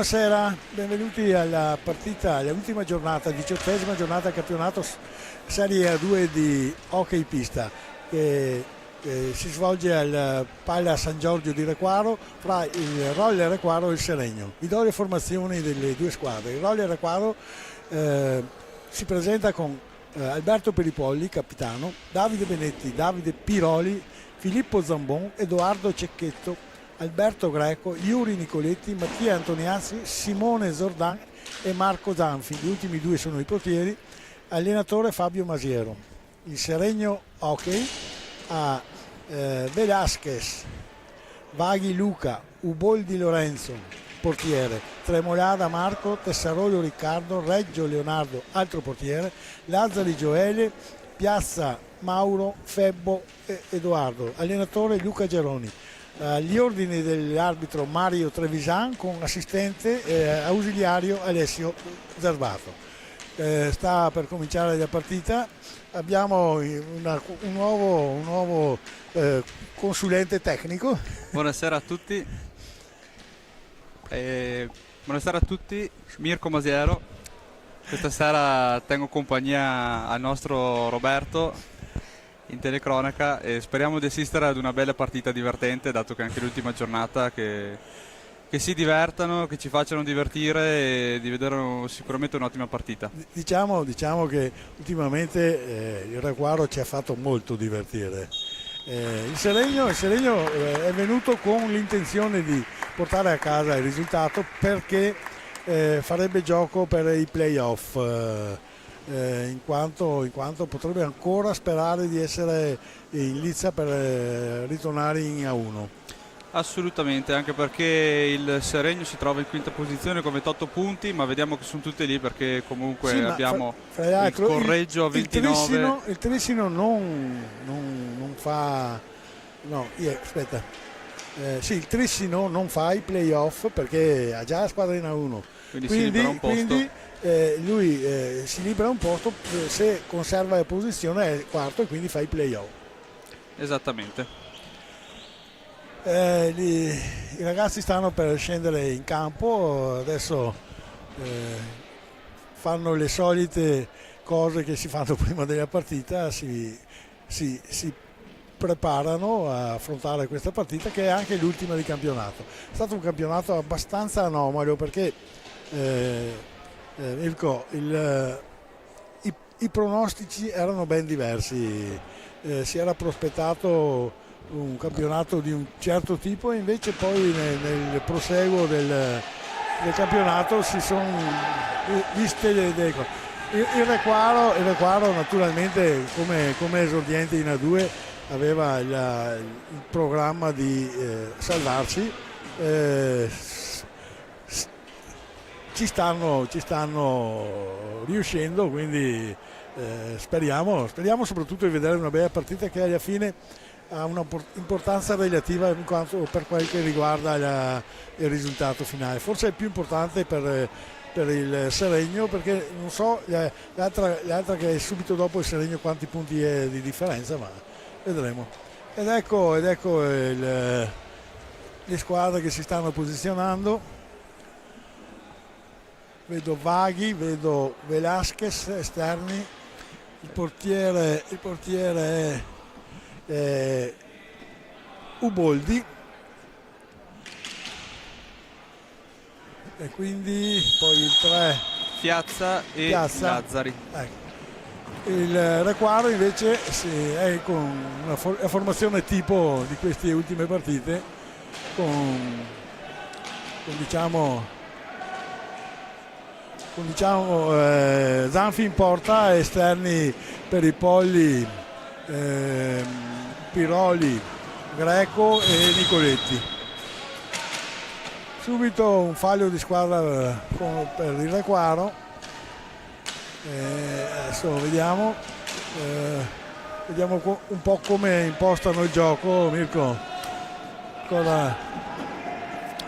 Buonasera, benvenuti alla partita, all'ultima giornata, 18ª giornata del campionato Serie A2 di hockey pista che si svolge al Palla San Giorgio di Requaro fra il Roller Requaro e il Seregno. Vi do le formazioni delle due squadre. Il Roller Requaro si presenta con Alberto Peripolli, capitano, Davide Benetti, Davide Piroli, Filippo Zambon, Edoardo Cecchetto, Alberto Greco, Iuri Nicoletti, Mattia Antoniazzi, Simone Zordan e Marco Zanfi. Gli ultimi due sono i portieri. Allenatore Fabio Masiero. Il Seregno Hockey a Velasquez, Vaghi Luca, Uboldi Lorenzo, portiere, Tremolada Marco, Tessarolo Riccardo, Reggio Leonardo, altro portiere, Lazzari Gioele, Piazza Mauro, Febbo e Edoardo. Allenatore Luca Geroni. Agli ordini dell'arbitro Mario Trevisan con assistente ausiliario Alessio Zerbato. Sta per cominciare la partita, abbiamo un nuovo consulente tecnico. Buonasera a tutti, buonasera a tutti, Mirko Masiero. Questa sera tengo compagnia al nostro Roberto in telecronaca e speriamo di assistere ad una bella partita divertente, dato che anche l'ultima giornata che si divertano, che ci facciano divertire e di vedere sicuramente un'ottima partita. Diciamo che ultimamente il Requaro ci ha fatto molto divertire. Il Seregno è venuto con l'intenzione di portare a casa il risultato perché farebbe gioco per i playoff. In quanto potrebbe ancora sperare di essere in lizza per ritornare in A1. Assolutamente, anche perché il Seregno si trova in quinta posizione con 28 punti, ma vediamo che sono tutte lì perché comunque sì, abbiamo il Correggio a 29. Il Trissino non fa... No, aspetta. Sì, il Trissino non fa i playoff perché ha già la squadra in A1. Quindi si libera un posto. Lui si libera un posto, se conserva la posizione è quarto e quindi fa i playoff. Esattamente. I ragazzi stanno per scendere in campo, adesso fanno le solite cose che si fanno prima della partita, si preparano a affrontare questa partita che è anche l'ultima di campionato. È stato un campionato abbastanza anomalo perché Mirko, i pronostici erano ben diversi, si era prospettato un campionato di un certo tipo e invece poi nel proseguo del campionato si sono viste le cose. Il Requaro naturalmente come esordiente in A2 aveva il programma di salvarsi. Ci stanno riuscendo, quindi speriamo soprattutto di vedere una bella partita che alla fine ha un'importanza relativa in quanto per quel che riguarda il risultato finale. Forse è più importante per il Seregno perché non so l'altra che è subito dopo il Seregno quanti punti è di differenza, ma vedremo. Ed ecco le squadre che si stanno posizionando. Vedo Vaghi, vedo Velasquez esterni, il portiere è Uboldi e quindi poi il 3 Piazza e Lazzari. Ecco. Il Requaro invece è con la formazione tipo di queste ultime partite con Zanfi in porta, esterni Peripolli, Piroli, Greco e Nicoletti. Subito un fallo di squadra per il Requaro. Adesso vediamo un po' come impostano il gioco, Mirko.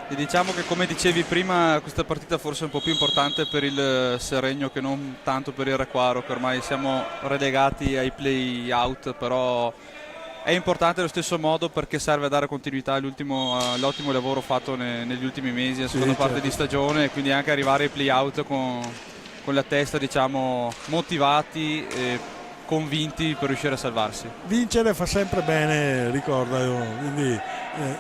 E diciamo che, come dicevi prima, questa partita forse è un po' più importante per il Seregno che non tanto per il Requaro, che ormai siamo relegati ai play out, però è importante allo stesso modo perché serve a dare continuità all'ottimo lavoro fatto negli ultimi mesi, la seconda parte di stagione, e quindi anche arrivare ai play-out con la testa, diciamo, motivati e convinti per riuscire a salvarsi. Vincere fa sempre bene, ricorda, quindi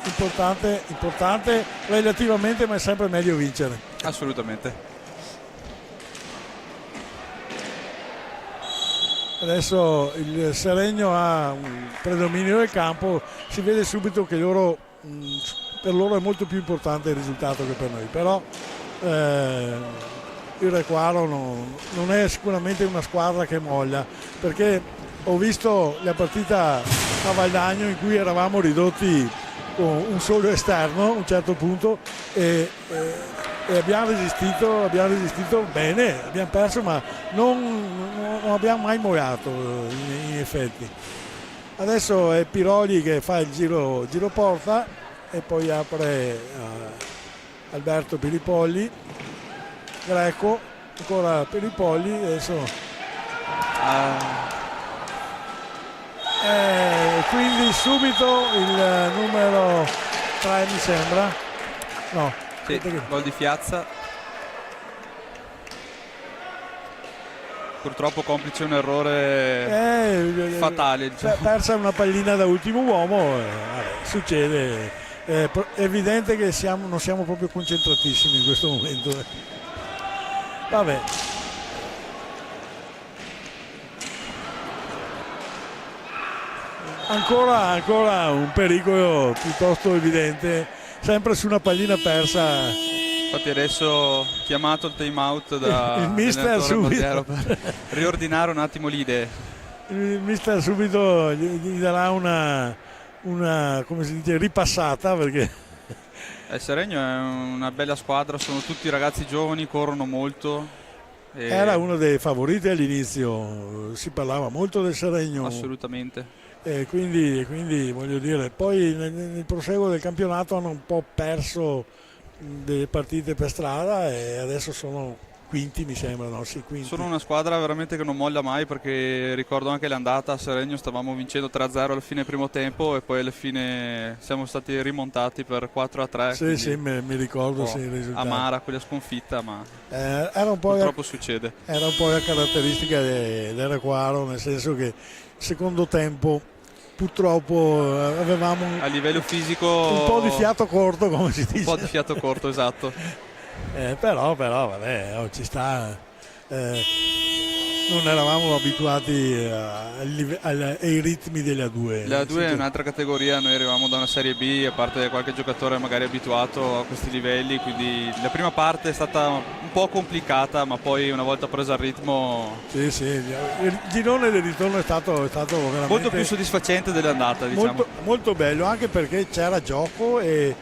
importante relativamente, ma è sempre meglio vincere. Assolutamente. Adesso il Seregno ha un predominio del campo, si vede subito che per loro è molto più importante il risultato che per noi, però il Requaro non è sicuramente una squadra che molla, perché ho visto la partita a Valdagno in cui eravamo ridotti con un solo esterno a un certo punto e abbiamo resistito bene, abbiamo perso, ma non abbiamo mai mollato in effetti. Adesso è Piroli che fa il giro porta e poi apre Alberto Piripolli, Greco, ancora Piripolli, adesso quindi subito il numero 3 mi sembra, no, sì, gol di Piazza, purtroppo complice un errore fatale, diciamo. Persa una pallina da ultimo uomo, succede, è evidente che non siamo proprio concentratissimi in questo momento. Vabbè. Ancora un pericolo piuttosto evidente, sempre su una pallina persa. Infatti adesso chiamato il time out da il mister subito per riordinare un attimo le idee. Il mister subito gli darà una come si dice, ripassata, perché il Seregno è una bella squadra, sono tutti ragazzi giovani, corrono molto. Era uno dei favoriti all'inizio, si parlava molto del Seregno. Assolutamente. Quindi voglio dire, poi nel proseguo del campionato hanno un po' perso delle partite per strada e adesso sono quinti, mi sembra, no? Sì, quinti. Sono una squadra veramente che non molla mai, perché ricordo anche l'andata a Seregno, stavamo vincendo 3-0 alla fine del primo tempo e poi alla fine siamo stati rimontati per 4-3. Sì, mi ricordo, sì, il risultato. Amara quella sconfitta, ma era un po' purtroppo succede. Era un po' la caratteristica del Requaro, nel senso che secondo tempo purtroppo avevamo a livello fisico un po' di fiato corto, come si dice. Un po' di fiato corto, esatto. Però vabbè, ci sta. Non eravamo abituati ai ritmi della 2. La 2 è un'altra categoria, noi arrivavamo da una Serie B, a parte qualche giocatore magari abituato a questi livelli, quindi la prima parte è stata un po' complicata, ma poi una volta preso il ritmo... Sì, il girone del ritorno è stato veramente... molto più soddisfacente dell'andata, diciamo. Molto bello, anche perché c'era gioco e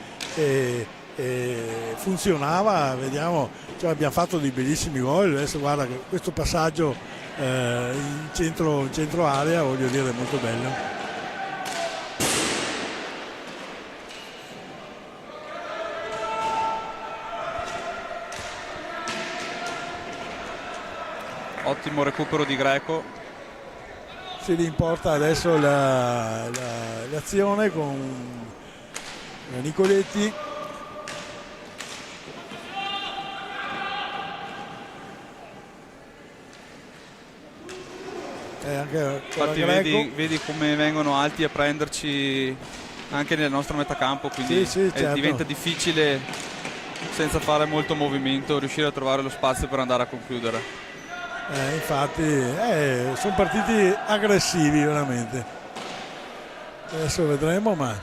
funzionava, vediamo, cioè abbiamo fatto dei bellissimi gol. Adesso guarda che questo passaggio in centro area, voglio dire, molto bello. Ottimo recupero di Greco. Si rimporta adesso l'azione con Nicoletti. Infatti vedi come vengono alti a prenderci anche nel nostro metacampo, quindi certo. Diventa difficile, senza fare molto movimento, riuscire a trovare lo spazio per andare a concludere. Infatti sono partiti aggressivi veramente. Adesso vedremo, ma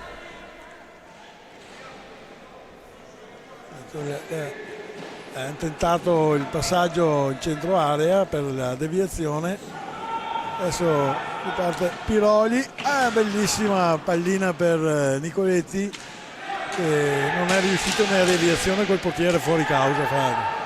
hanno tentato il passaggio in centro area per la deviazione. Adesso riparte Piroli, bellissima pallina per Nicoletti, che non è riuscito nella deviazione col portiere fuori causa.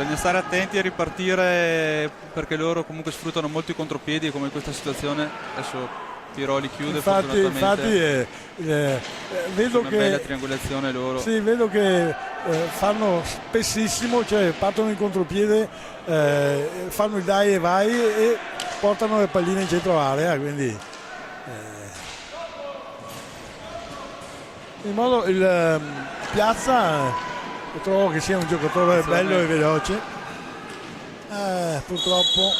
bisogna stare attenti a ripartire perché loro comunque sfruttano molto i contropiedi come in questa situazione. Adesso Piroli chiude fortunatamente. Vedo una che bella triangolazione loro. sì, vedo che fanno spessissimo, cioè partono in contropiede, fanno il dai e vai e portano le palline in centro area, quindi in modo Piazza trovo che sia un giocatore bello e veloce, purtroppo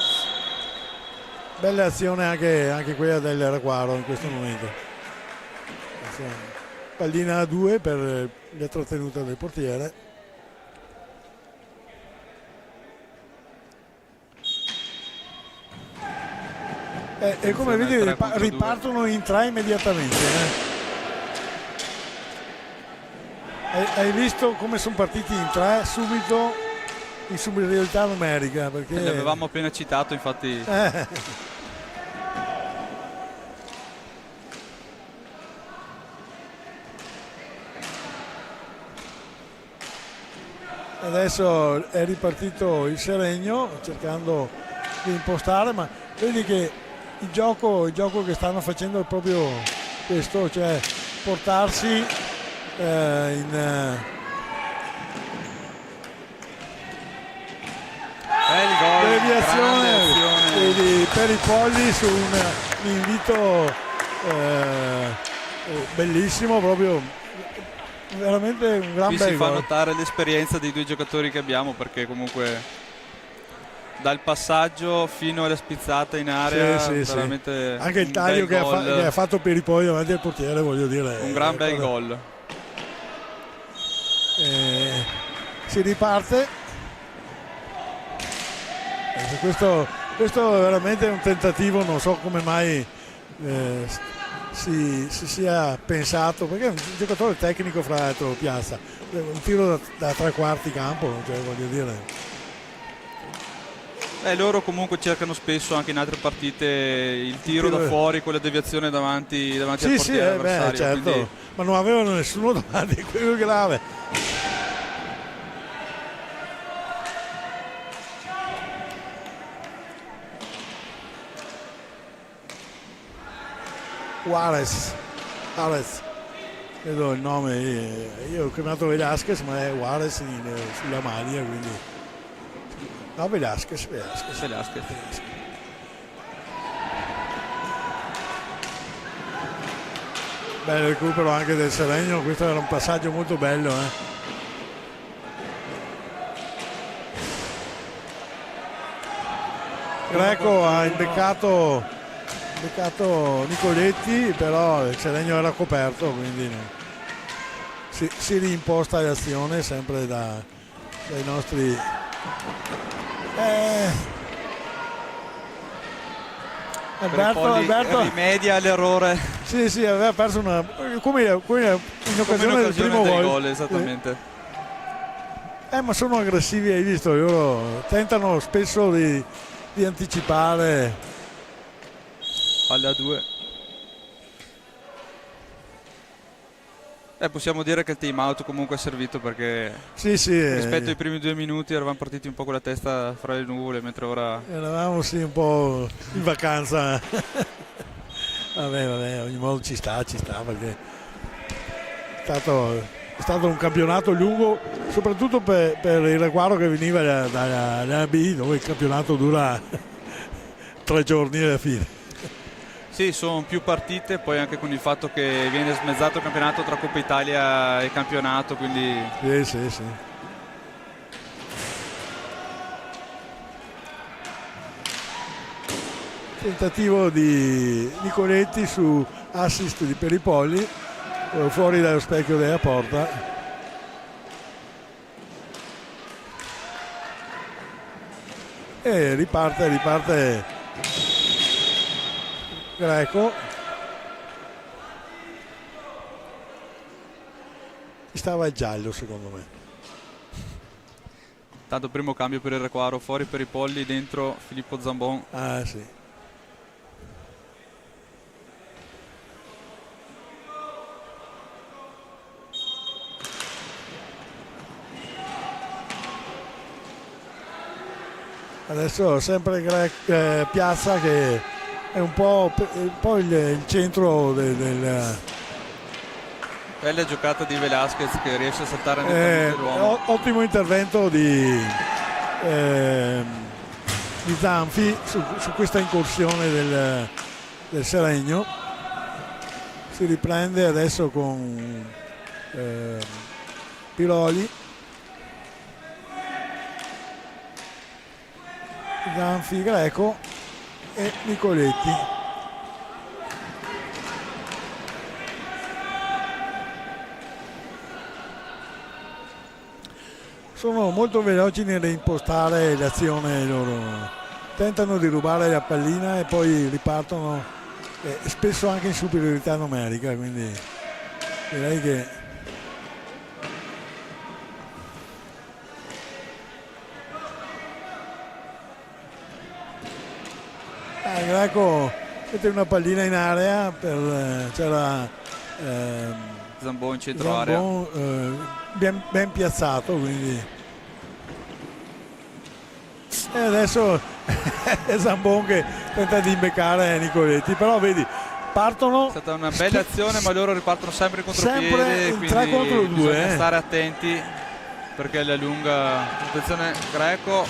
bella azione anche quella del Requaro in questo momento. Pallina a 2 per la trattenuta del portiere. E come vedi ripartono in 3 immediatamente. Hai visto come sono partiti in 3 subito in superiorità numerica? Perché li avevamo appena citato, infatti. Adesso è ripartito il Seregno cercando di impostare, ma vedi che il gioco che stanno facendo è proprio questo, cioè portarsi Bel gol, deviazione per i polli su un invito bellissimo, proprio veramente un gran qui bel si fa gol. notare l'esperienza dei due giocatori che abbiamo, perché comunque dal passaggio fino alla spizzata in area veramente anche il taglio che ha fatto per i polli davanti al portiere, voglio dire, un gran bel gol. Si riparte. Questo è veramente un tentativo, non so come mai si sia pensato, perché è un giocatore tecnico, fra l'altro, Piazza, un tiro da 3 quarti campo, cioè, voglio dire. Loro comunque cercano spesso anche in altre partite il tiro da fuori con la deviazione davanti al portiere avversario. Certo, quindi... ma non avevano nessuno davanti, quello grave. Juarez, vedo il nome, io ho chiamato Velasquez, ma è Juarez sulla maglia, quindi no, Velasquez. Bello recupero anche del Seregno, questo era un passaggio molto bello, Greco ha imbeccato Nicoletti, però il Seregno era coperto, quindi si rimposta l'azione sempre dai nostri Alberto rimedia all'errore. Sì, aveva perso come in occasione del primo gol, esattamente. Ma sono aggressivi, hai visto, loro tentano spesso di anticipare. Palla a 2. Possiamo dire che il team out comunque è servito, perché rispetto ai primi 2 minuti eravamo partiti un po' con la testa fra le nuvole, mentre ora eravamo un po' in vacanza. vabbè, ogni modo ci sta, perché è stato un campionato lungo, soprattutto per il Requaro che veniva dalla B, dove il campionato dura 3 giorni alla fine. Sì, sono più partite, poi anche con il fatto che viene smezzato il campionato tra Coppa Italia e campionato, quindi sì. Tentativo di Nicoletti su assist di Peripolli, fuori dallo specchio della porta. E riparte Greco. Stava il giallo, secondo me. Tanto primo cambio per il Requaro, fuori per i polli, dentro Filippo Zambon. Sì. Adesso sempre Piazza che è un po' il centro del Bella giocata di Velasquez che riesce a saltare nettamente l'uomo. ottimo intervento di Zanfi su questa incursione del Seregno. Si riprende adesso con Piroli, Zanfi, Greco e Nicoletti. Sono molto veloci nell'impostare l'azione loro, tentano di rubare la pallina e poi ripartono spesso anche in superiorità numerica, quindi direi che Greco mette una pallina in area, c'era Zambon in centro area, ben piazzato, quindi. E adesso è Zambon che tenta di imbeccare Nicoletti, però vedi, partono. È stata una bella azione, ma loro ripartono sempre in contropiede, in quindi 3 contro 2, bisogna stare attenti perché alla lunga. Attenzione, Greco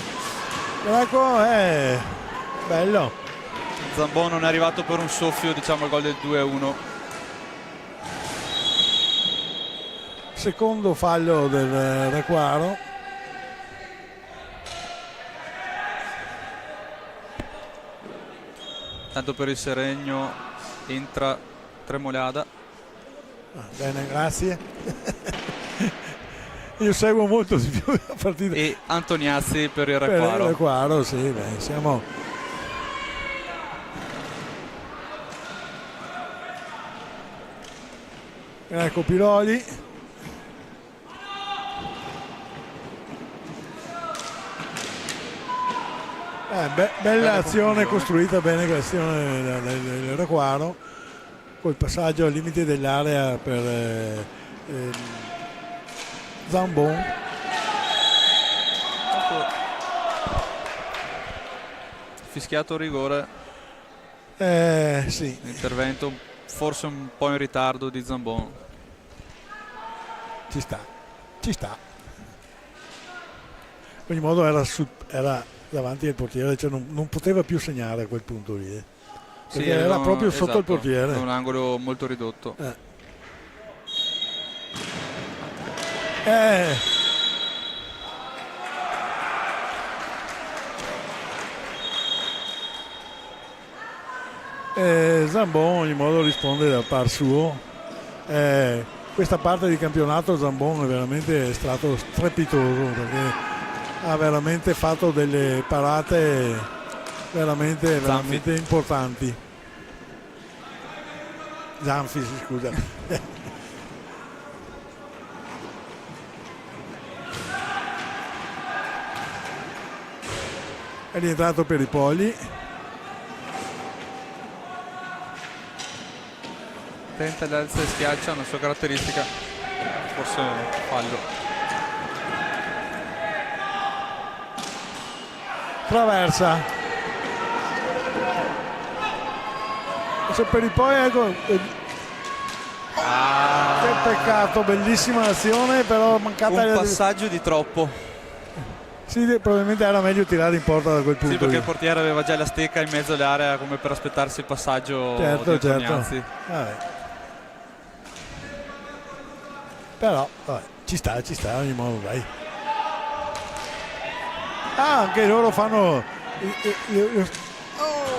è bello. Zambon non è arrivato per un soffio, diciamo, al gol del 2-1. Secondo fallo del Requaro. Tanto per il Seregno entra Tremolada. Bene, grazie. Io seguo molto di più la partita. E Antoniazzi per il Requaro. Per il Requaro, sì, beh, siamo. Ecco Piroli. Bella azione costruita bene, l'azione del Requaro col passaggio al limite dell'area per Zambon. Fischiato rigore. Sì. Intervento forse un po' in ritardo di Zambon. Ci sta. In ogni modo era davanti al portiere, cioè non poteva più segnare a quel punto lì, perché sì, era proprio sotto il portiere. Un angolo molto ridotto. Zambon in ogni modo risponde dal par suo. Questa parte di campionato Zambon è veramente stato strepitoso, perché ha veramente fatto delle parate veramente importanti. Zanfi, scusa. È rientrato per i Poli. Tenta l'alza e schiaccia, una sua caratteristica, forse fallo. Traversa. Adesso per i Poli, ecco. Che peccato, bellissima azione, però mancata un passaggio di troppo. Sì, probabilmente era meglio tirare in porta da quel punto. Sì, perché il portiere aveva già la stecca in mezzo all'area come per aspettarsi il passaggio di Antoniazzi. Vabbè. Però vabbè, ci sta in ogni modo, dai. Anche loro fanno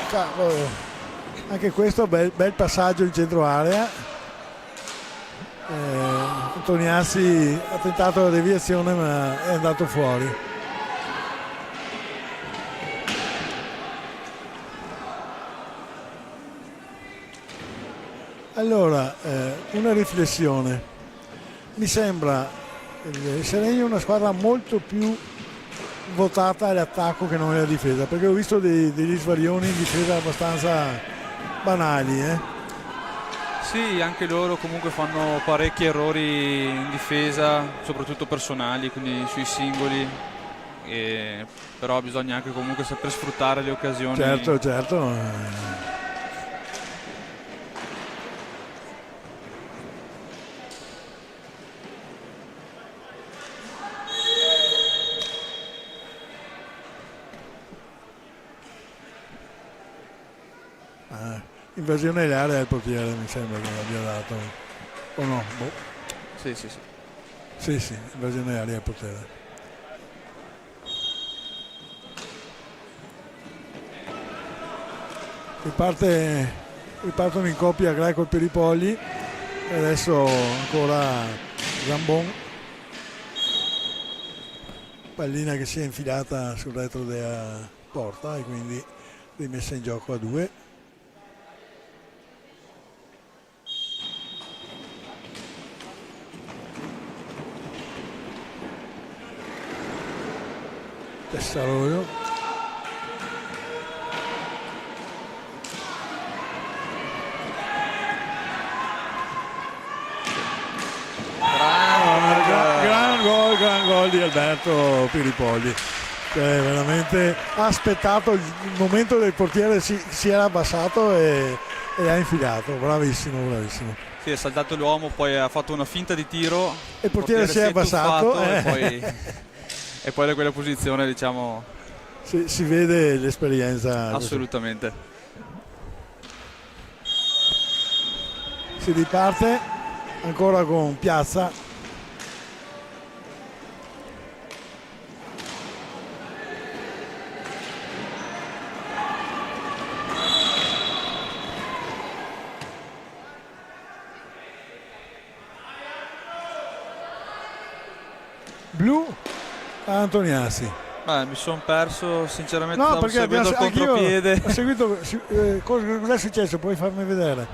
cavolo. Anche questo bel passaggio in centro area. Antoniazzi ha tentato la deviazione ma è andato fuori. Allora, una riflessione. Mi sembra il Seregno una squadra molto più votata all'attacco che non alla difesa, perché ho visto degli svarioni in difesa abbastanza banali. Sì, anche loro comunque fanno parecchi errori in difesa, soprattutto personali, quindi sui singoli. però bisogna anche comunque saper sfruttare le occasioni. Certo, certo. Invasione dell'area del portiere, mi sembra che l'abbia dato, o no? Boh. Sì, sì, sì. Sì, sì, invasione dell'area del portiere. Ripartono in coppia Greco e Peripolli e adesso ancora Zambon, pallina che si è infilata sul retro della porta e quindi rimessa in gioco a 2. Tessaroio, gran gol di Alberto Piripolli, cioè veramente ha aspettato il momento del portiere, si era abbassato e ha infilato, bravissimo, bravissimo. Sì, è saltato l'uomo, poi ha fatto una finta di tiro, e il portiere si è abbassato e poi da quella posizione, diciamo, si vede l'esperienza. Assolutamente. Si riparte ancora con Piazza. Blu a Antoniazzi. Mi sono perso sinceramente, no, stavo seguendo il contropiede. Ho seguito, cosa è successo? Puoi farmi vedere?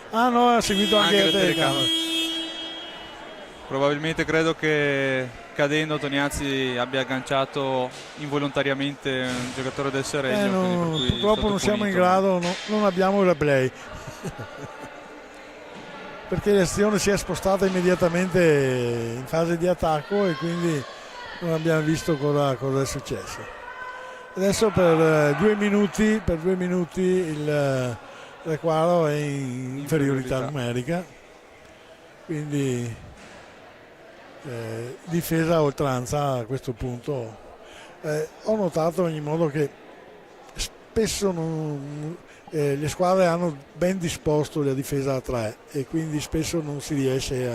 Ah no, ha seguito anche la telecamera. Probabilmente credo che cadendo Antoniazzi abbia agganciato involontariamente un giocatore del Seregno. Purtroppo non siamo in grado, non abbiamo il replay. Perché l'azione si è spostata immediatamente in fase di attacco e quindi non abbiamo visto cosa è successo. Adesso per 2 minuti il Requaro è in inferiorità numerica, quindi difesa a oltranza a questo punto. Ho notato in ogni modo che spesso le squadre hanno ben disposto la difesa a 3 e quindi spesso non si riesce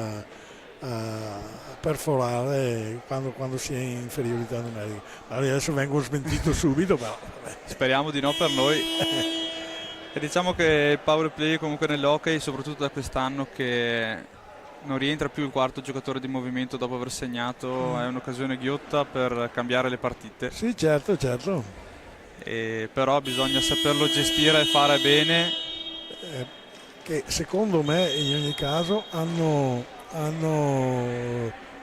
a perforare quando si è in inferiorità numerica. Adesso vengo smentito subito, però speriamo di no per noi. E diciamo che il power play comunque nell'hockey, soprattutto da quest'anno che non rientra più il quarto giocatore di movimento dopo aver segnato, è un'occasione ghiotta per cambiare le partite. Sì, certo. Però bisogna saperlo gestire e fare bene, che secondo me in ogni caso hanno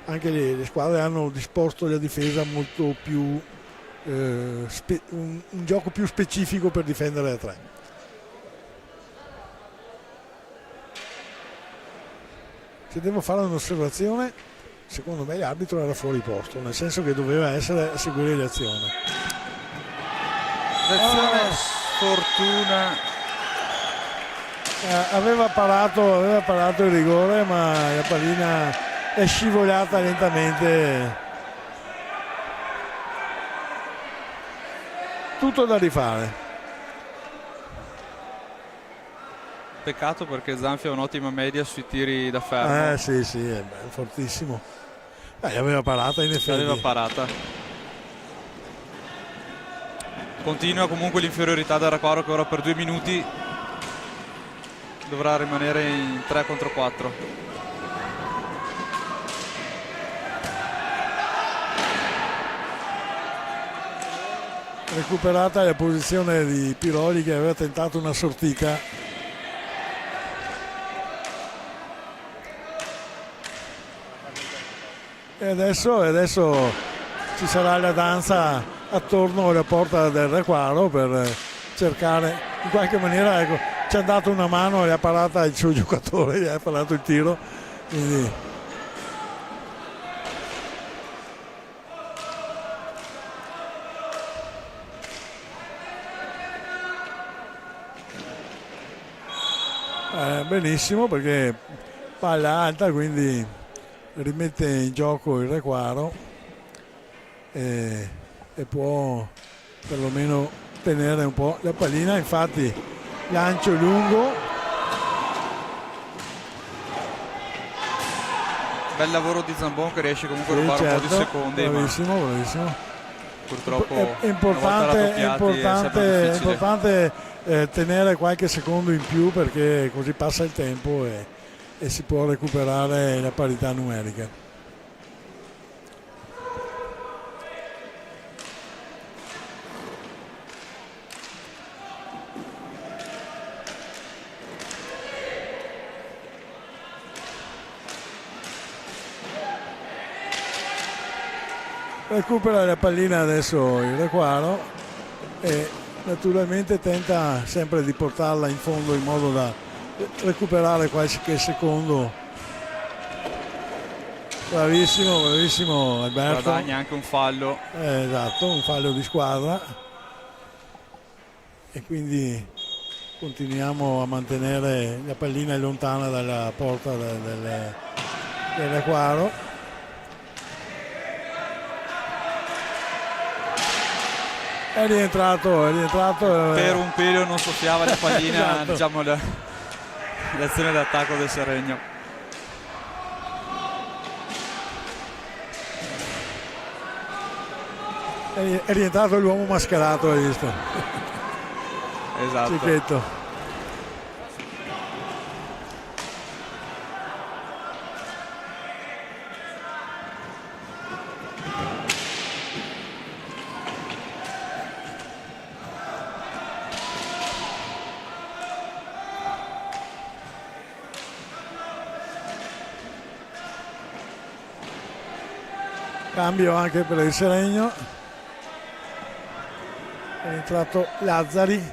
anche le squadre hanno disposto la difesa molto più un gioco più specifico per difendere a 3. Se devo fare un'osservazione, secondo me l'arbitro era fuori posto, nel senso che doveva essere a seguire l'azione. Sfortuna. Aveva parato il rigore, ma la pallina è scivolata lentamente. Tutto da rifare. Peccato perché Zanfi ha un'ottima media sui tiri da fermo. Sì, è fortissimo. Aveva parata in effetti. Aveva parata. Continua comunque l'inferiorità del Requaro, che ora per 2 minuti dovrà rimanere in 3 contro 4. Recuperata la posizione di Piroli, che aveva tentato una sortita. E adesso ci sarà la danza attorno alla porta del Requaro per cercare in qualche maniera, ci ha dato una mano e le ha parata il suo giocatore, gli ha parato il tiro, quindi Benissimo, perché palla alta, quindi rimette in gioco il Requaro e può perlomeno tenere un po' la pallina. Infatti lancio lungo, bel lavoro di Zambon che riesce comunque a sì, rubare un po' di certo, secondi, bravissimo, ma bravissimo. purtroppo È una volta importante, raddoppiati è sempre è difficile. importante tenere qualche secondo in più, perché così passa il tempo e si può recuperare la parità numerica. Recupera la pallina adesso il Requaro e naturalmente tenta sempre di portarla in fondo in modo da recuperare qualche secondo. Bravissimo, bravissimo Alberto. Guadagna anche un fallo. Esatto, un fallo di squadra e quindi continuiamo a mantenere la pallina lontana dalla porta del Requaro. È rientrato Per un pelo non soffiava la pallina. Esatto. Diciamo l'azione d'attacco del Seregno. È rientrato l'uomo mascherato, hai visto? Esatto. Cicchetto. Cambio anche per il Seregno, è entrato Lazzari.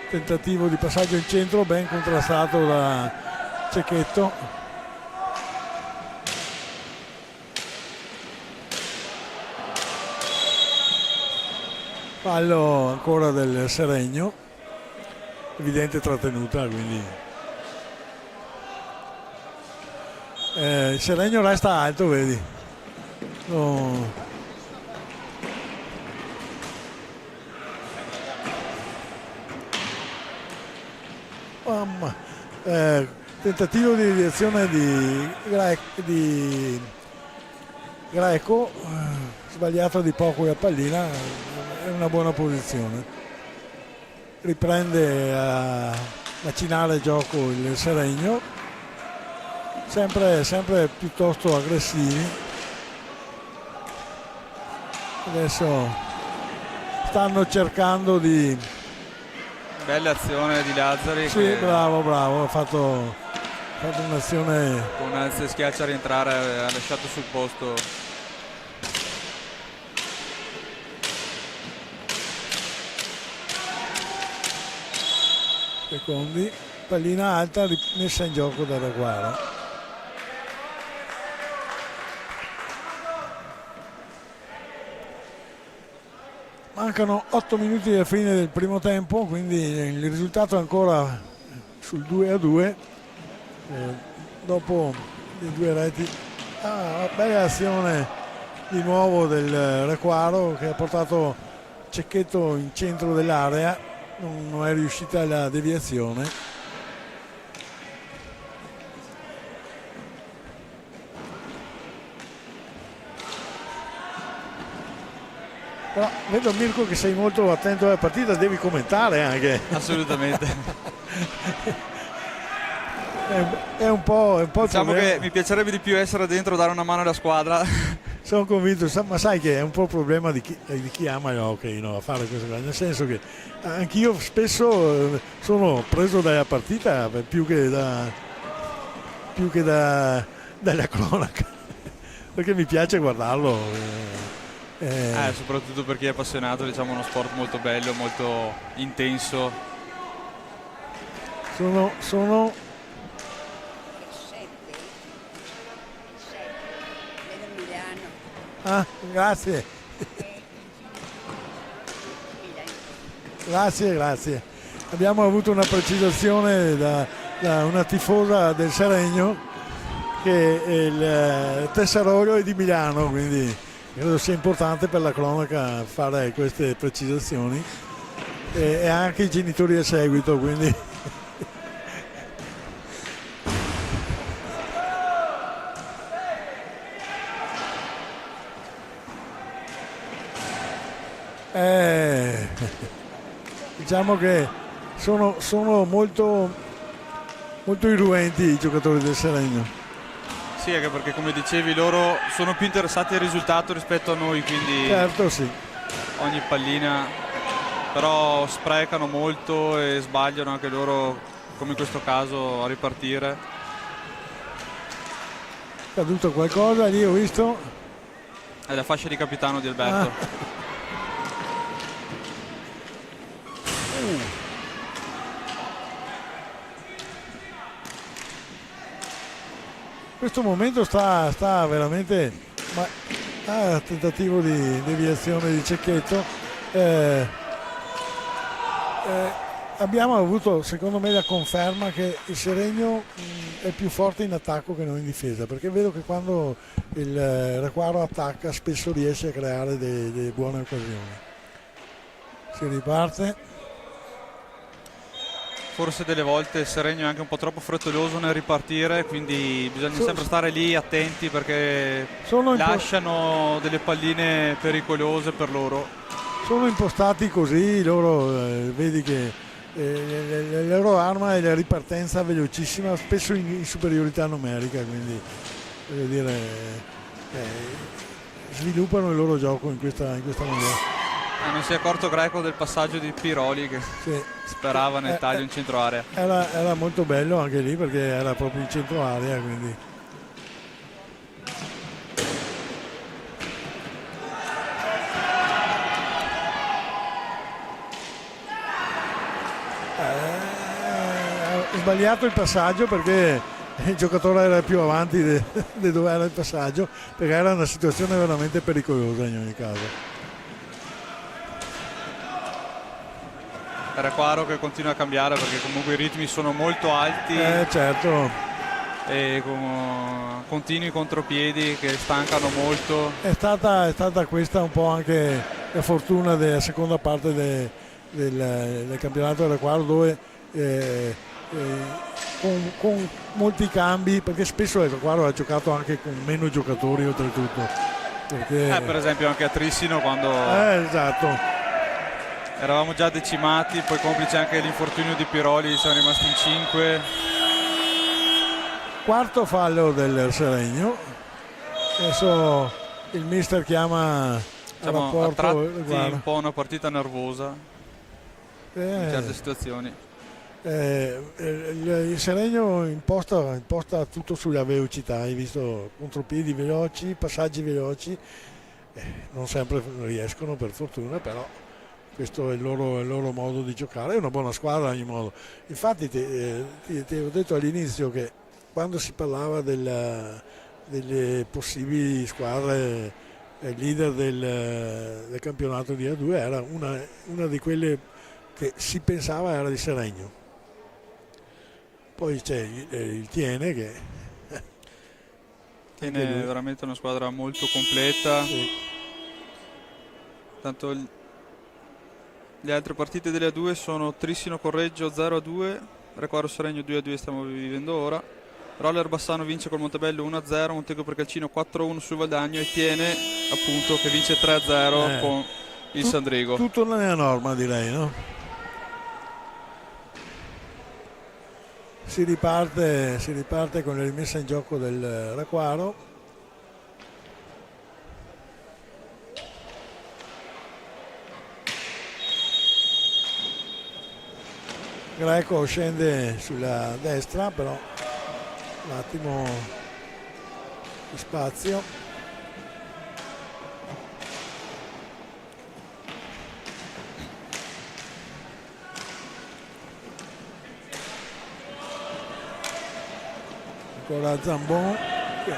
Tentativo di passaggio in centro ben contrastato da Cecchetto. Fallo ancora del Seregno, evidente trattenuta, quindi il Seregno resta alto, vedi. No. Mamma. Tentativo di direzione di Greco, sbagliato di poco la pallina, è una buona posizione. Riprende a macinare il gioco il Seregno, sempre piuttosto aggressivi. Adesso stanno cercando di... Bella azione di Lazzari. Sì, che bravo, ha fatto un'azione... con alza e schiaccia a rientrare ha lasciato sul posto. Secondi, pallina alta messa in gioco da Requaro. Mancano 8 minuti alla fine del primo tempo, quindi il risultato è ancora sul 2-2 dopo le due reti. Bella azione di nuovo del Requaro che ha portato Cecchetto in centro dell'area, non è riuscita la deviazione. Però vedo Mirko che sei molto attento alla partita, devi commentare anche. Assolutamente. È un po' Diciamo che mi piacerebbe di più essere dentro, dare una mano alla squadra. Sono convinto, ma sai che è un po' il problema di chi ama l'hockey, no? A fare queste cose, nel senso che anch'io spesso sono preso dalla partita più che dalla cronaca, perché mi piace guardarlo. Soprattutto per chi è appassionato, diciamo uno sport molto bello, molto intenso. Sono Ah, grazie. Grazie. Abbiamo avuto una precisazione da una tifosa del Seregno che il Tessarolio è di Milano, quindi credo sia importante per la cronaca fare queste precisazioni e anche i genitori a seguito, quindi diciamo che sono molto irruenti i giocatori del Seregno. Sì, anche perché come dicevi loro sono più interessati al risultato rispetto a noi, quindi Certo, sì. ogni pallina, però sprecano molto e sbagliano anche loro, come in questo caso, a ripartire. È caduto qualcosa lì, ho visto. È la fascia di capitano di Alberto. In questo momento sta veramente tentativo di deviazione di Cecchetto. Abbiamo avuto secondo me la conferma che il Seregno è più forte in attacco che non in difesa, perché vedo che quando il Requaro attacca spesso riesce a creare delle buone occasioni. Si riparte. Forse delle volte il Seregno è anche un po' troppo frettoloso nel ripartire, quindi bisogna sempre stare lì attenti perché lasciano delle palline pericolose per loro. Sono impostati così, loro vedi che la loro arma è la ripartenza velocissima, spesso in superiorità numerica, quindi voglio dire sviluppano il loro gioco in questa maniera. Non si è accorto Greco del passaggio di Piroli che sperava nel taglio in centro area. Era molto bello anche lì perché era proprio in centro area, quindi ho sbagliato il passaggio perché il giocatore era più avanti di dove era il passaggio, perché era una situazione veramente pericolosa in ogni caso. Requaro che continua a cambiare perché comunque i ritmi sono molto alti. Certo. E con continui contropiedi che stancano molto. È stata questa un po' anche la fortuna della seconda parte del campionato del Requaro, dove con molti cambi, perché spesso il Requaro ha giocato anche con meno giocatori oltretutto. Perché per esempio anche a Trissino quando esatto. Eravamo già decimati, poi complice anche l'infortunio di Piroli, siamo rimasti in 5. Quarto fallo del Seregno. Adesso il mister chiama Siamo a tratti guarda. un po' una partita nervosa in certe situazioni. Il Seregno imposta tutto sulla velocità, hai visto contropiedi veloci, passaggi veloci, non sempre riescono per fortuna, però questo è il loro modo di giocare, è una buona squadra in ogni modo. Infatti ti ho detto all'inizio che quando si parlava delle possibili squadre leader del campionato di A2 era una di quelle che si pensava era di Seregno. Poi c'è il Tiene che Tiene veramente una squadra molto completa. Sì. Tanto le altre partite delle A2 sono Trissino Correggio 0-2, Requaro Seregno 2-2 stiamo vivendo ora, Roller Bassano vince col Montebello 1-0, Montego Percalcino 4-1 sul Valdagno e Tiene appunto che vince 3-0 con il Sandrigo. Tutto nella norma, direi, no? Si riparte con la rimessa in gioco del Requaro. Greco scende sulla destra, però un attimo di spazio. Ancora Zambon che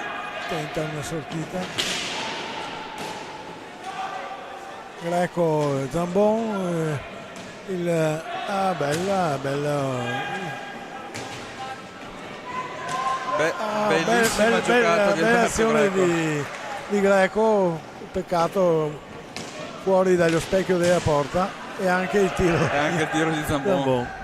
tenta una sortita. Greco Zambon, bella bellissima giocata di bella Alberto azione Greco. di Greco, peccato fuori dallo specchio della porta, e anche il tiro di Zambon.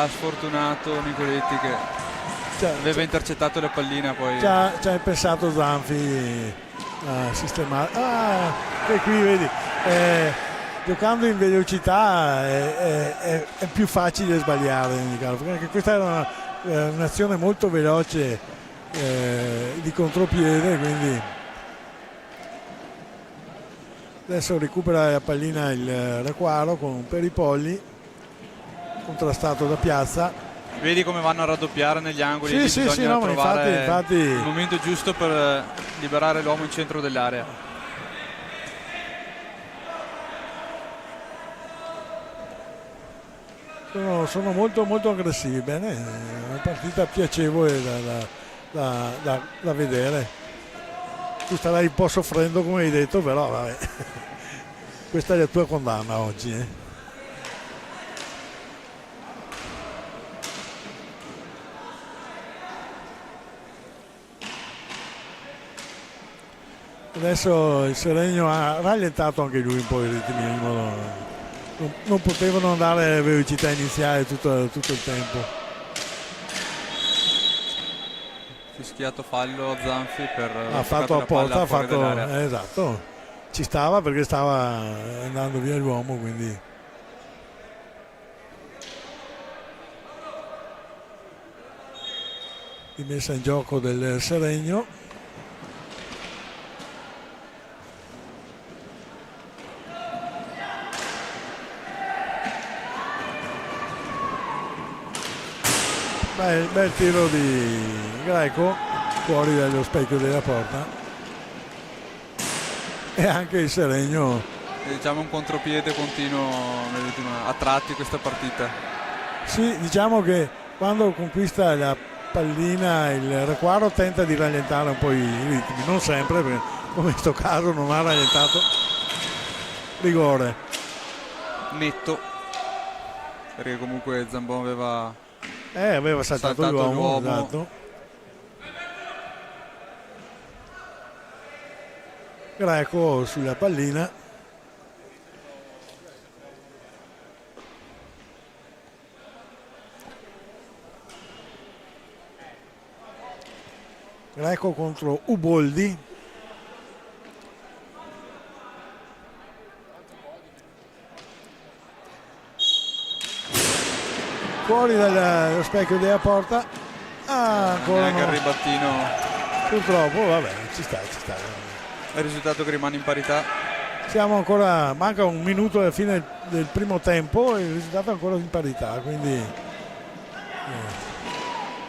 Sfortunato Nicoletti che aveva intercettato le palline, poi ci ha pensato Zanfi a sistemare. Che qui vedi, giocando in velocità è più facile sbagliare, perché questa era un'azione molto veloce di contropiede, quindi adesso recupera la pallina il Requaro con Peripolli, contrastato da Piazza. Vedi come vanno a raddoppiare negli angoli. Bisogna trovare infatti, il momento giusto per liberare l'uomo in centro dell'area. Sono molto molto aggressivi. Bene, è una partita piacevole da vedere. Tu starai un po' soffrendo, come hai detto, però vabbè. Questa è la tua condanna oggi, Adesso il Seregno ha rallentato anche lui un po' i ritmi, non potevano andare a velocità iniziale tutto il tempo. Fischiato fallo Zanfi per ha fatto apposta, esatto, ci stava perché stava andando via l'uomo, quindi rimessa in gioco del Seregno. Bel tiro di Greco fuori dallo specchio della porta, e anche il Seregno, diciamo, un contropiede continuo a tratti questa partita. Sì, diciamo che quando conquista la pallina il Requaro tenta di rallentare un po' i ritmi, non sempre, perché come in questo caso non ha rallentato. Rigore netto, perché comunque Zambon aveva saltato l'uomo. Esatto. Greco sulla pallina, Greco contro Uboldi. Fuori dallo specchio della porta, ancora anche il ribattino, purtroppo. Vabbè, ci sta. il risultato che rimane in parità. Manca un minuto alla fine del primo tempo e il risultato è ancora in parità, quindi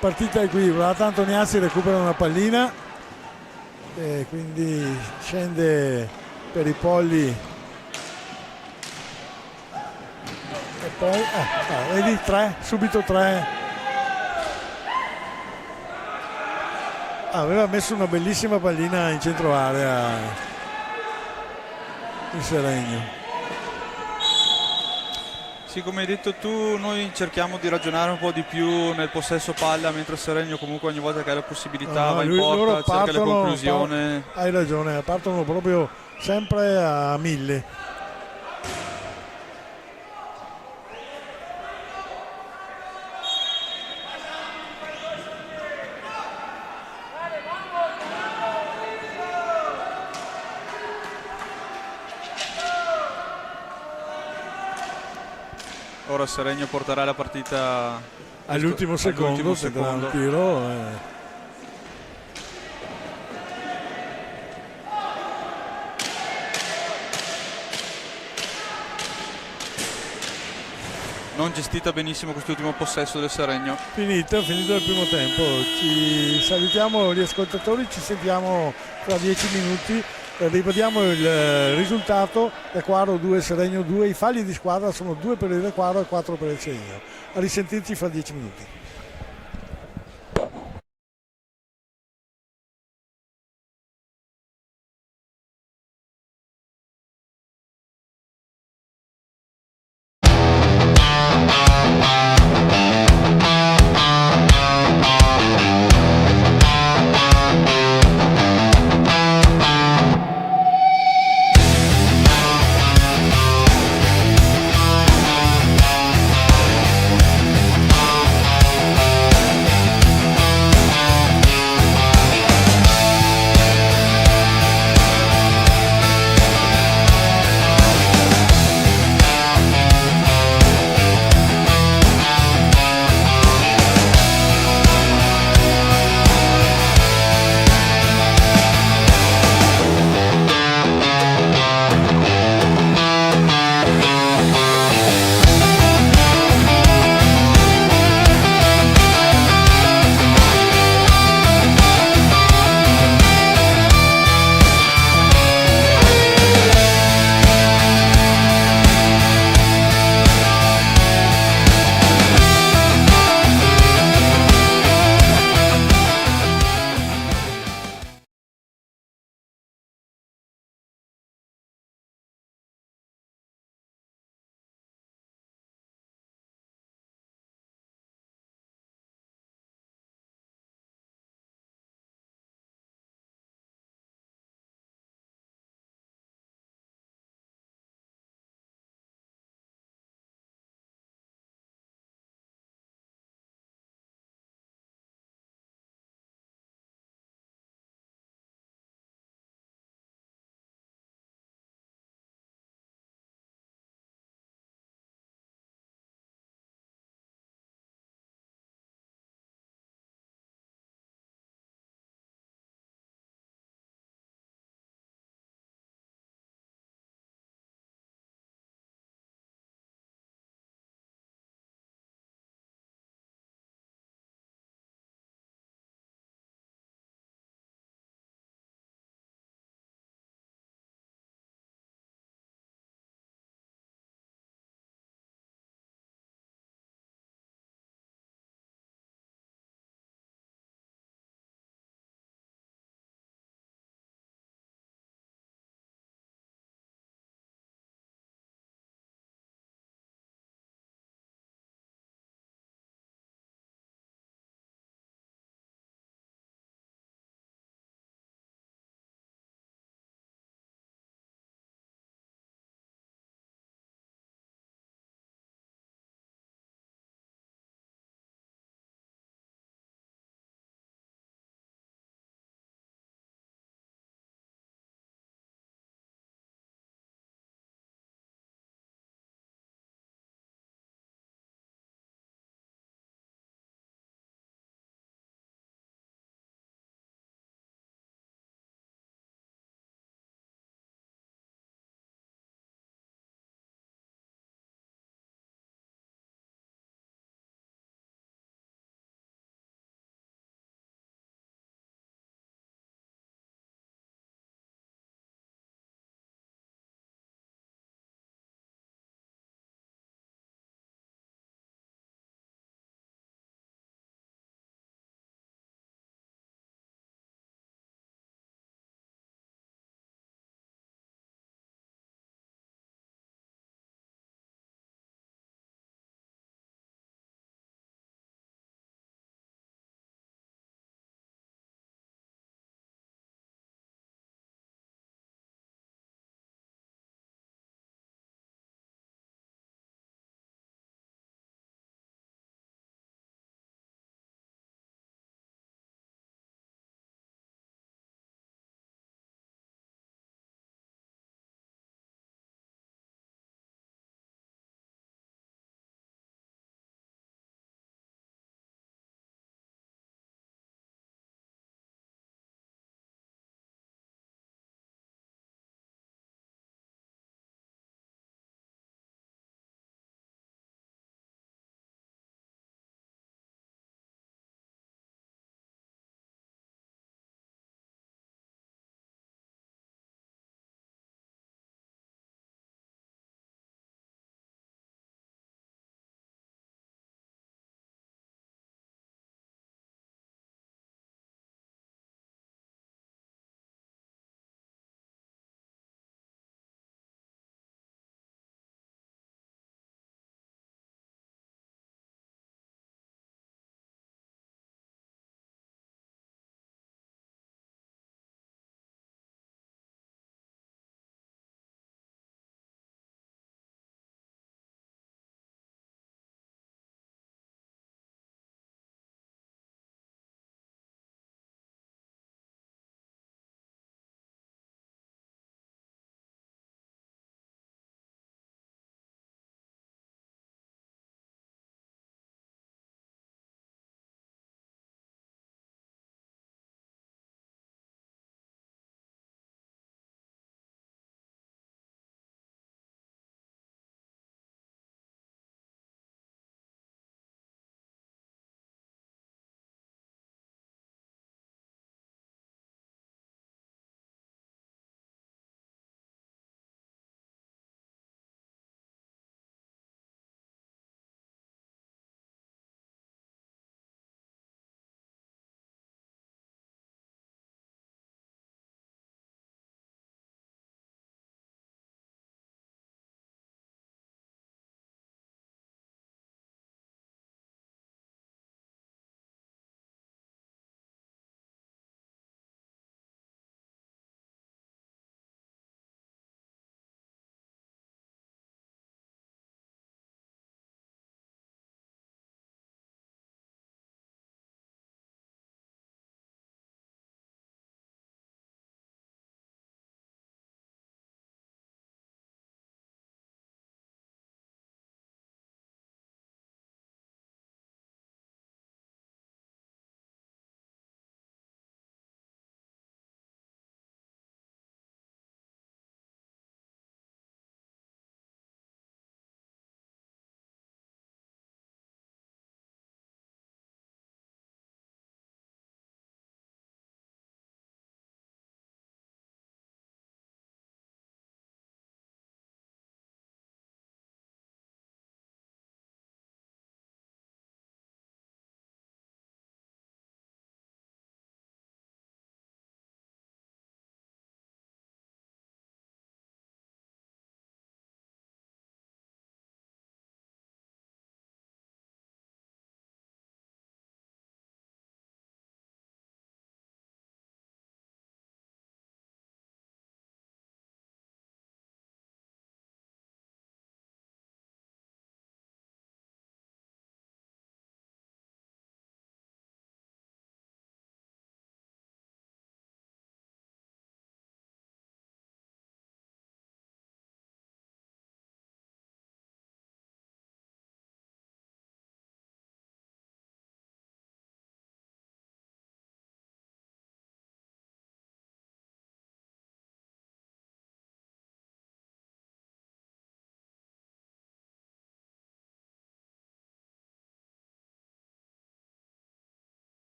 partita equilibrata. Antoniazzi recupera una pallina e quindi scende per i polli. E poi vedi, subito tre. Aveva messo una bellissima pallina in centro area il Seregno. Sì, come hai detto tu, noi cerchiamo di ragionare un po' di più nel possesso palla, mentre il Seregno comunque ogni volta che ha la possibilità va in porta, cerca la conclusione. Hai ragione, partono proprio sempre a 1000. Ora il Seregno porterà la partita all'ultimo secondo. Un tiro, non gestita benissimo quest'ultimo possesso del Seregno. Finito il primo tempo. Ci salutiamo gli ascoltatori, ci sentiamo tra 10 minuti. Ripetiamo il risultato: Requaro 2, Seregno 2. I falli di squadra sono 2 per il Requaro e 4 per il Seregno. A risentirci fra 10 minuti.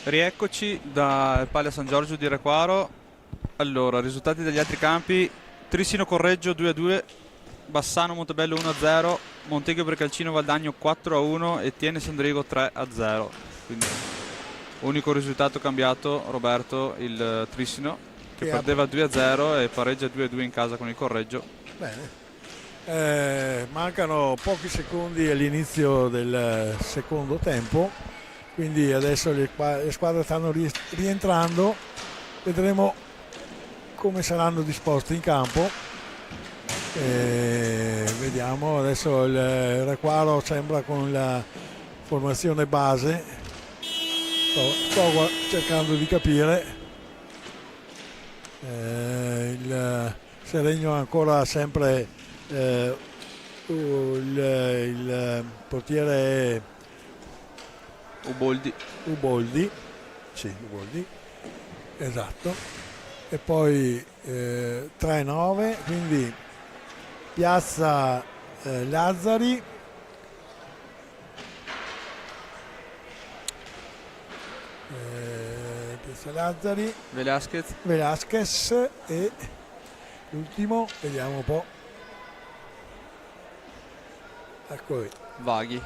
Rieccoci dal Paglia San Giorgio di Requaro. Allora, risultati degli altri campi: Trissino Correggio 2-2, Bassano Montebello 1-0, Monteghio Precalcino Valdagno 4-1 e Tiene Sandrigo 3-0. Quindi unico risultato cambiato, Roberto, il Trissino che perdeva 2-0 e pareggia 2-2 in casa con il Correggio. Bene. Mancano pochi secondi all'inizio del secondo tempo, quindi adesso le squadre stanno rientrando, vedremo come saranno disposti in campo. Vediamo, adesso il Requaro sembra con la formazione base, sto cercando di capire. Il Seregno ancora sempre il portiere è Uboldi, sì, Uboldi, esatto, e poi 3-9, quindi Piazza Lazzari, Velasquez e l'ultimo, vediamo un po', ecco qui, Vaghi.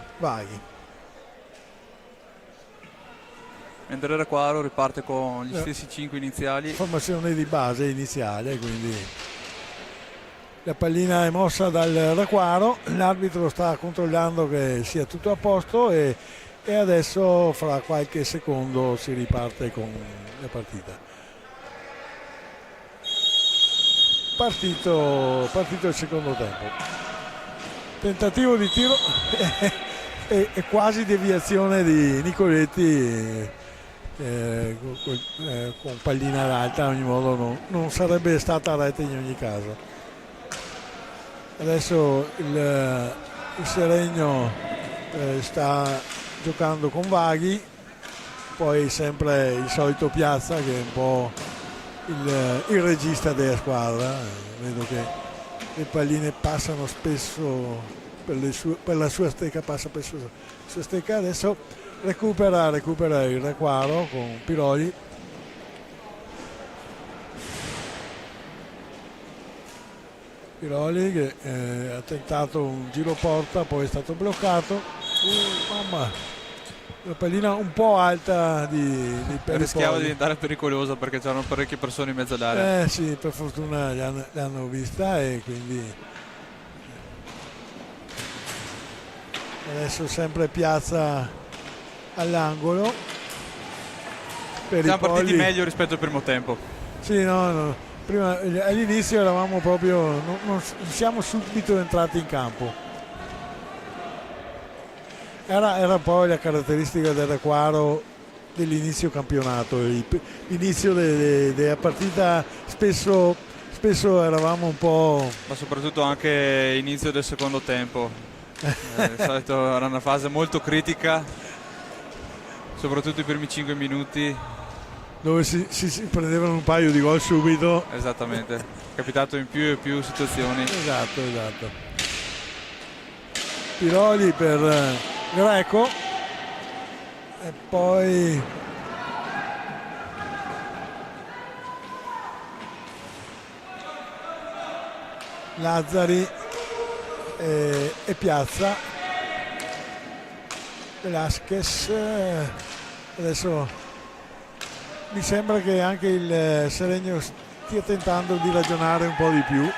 Mentre il Requaro riparte con gli stessi 5 iniziali. Formazione di base iniziale, quindi la pallina è mossa dal Requaro, l'arbitro sta controllando che sia tutto a posto e adesso fra qualche secondo si riparte con la partita. Partito il secondo tempo. Tentativo di tiro e quasi deviazione di Nicoletti con pallina alta, in ogni modo non sarebbe stata rete in ogni caso. Adesso il Seregno sta giocando con Vaghi, poi sempre il solito Piazza che è un po' il regista della squadra. Vedo che le palline passano spesso per la sua stecca, passa per la sua stecca. Adesso recupera il Requaro con Piroli. Che ha tentato un giro porta, poi è stato bloccato. Mamma, la pallina un po' alta di rischiava di diventare pericolosa perché c'erano parecchie persone in mezzo all'area. Sì, per fortuna l'hanno vista e quindi adesso sempre Piazza all'angolo. Siamo partiti meglio rispetto al primo tempo. Sì, no. Prima, all'inizio eravamo proprio, non siamo subito entrati in campo. Era poi la caratteristica del Requaro dell'inizio campionato, l'inizio della partita spesso eravamo un po'... Ma soprattutto anche inizio del secondo tempo. Di solito era una fase molto critica, soprattutto i primi 5 minuti. Dove si prendevano un paio di gol subito. Esattamente, è capitato in più e più situazioni. Esatto. Piroli per Greco e poi Lazzari e Piazza. Velasquez. Adesso mi sembra che anche il Seregno stia tentando di ragionare un po' di più,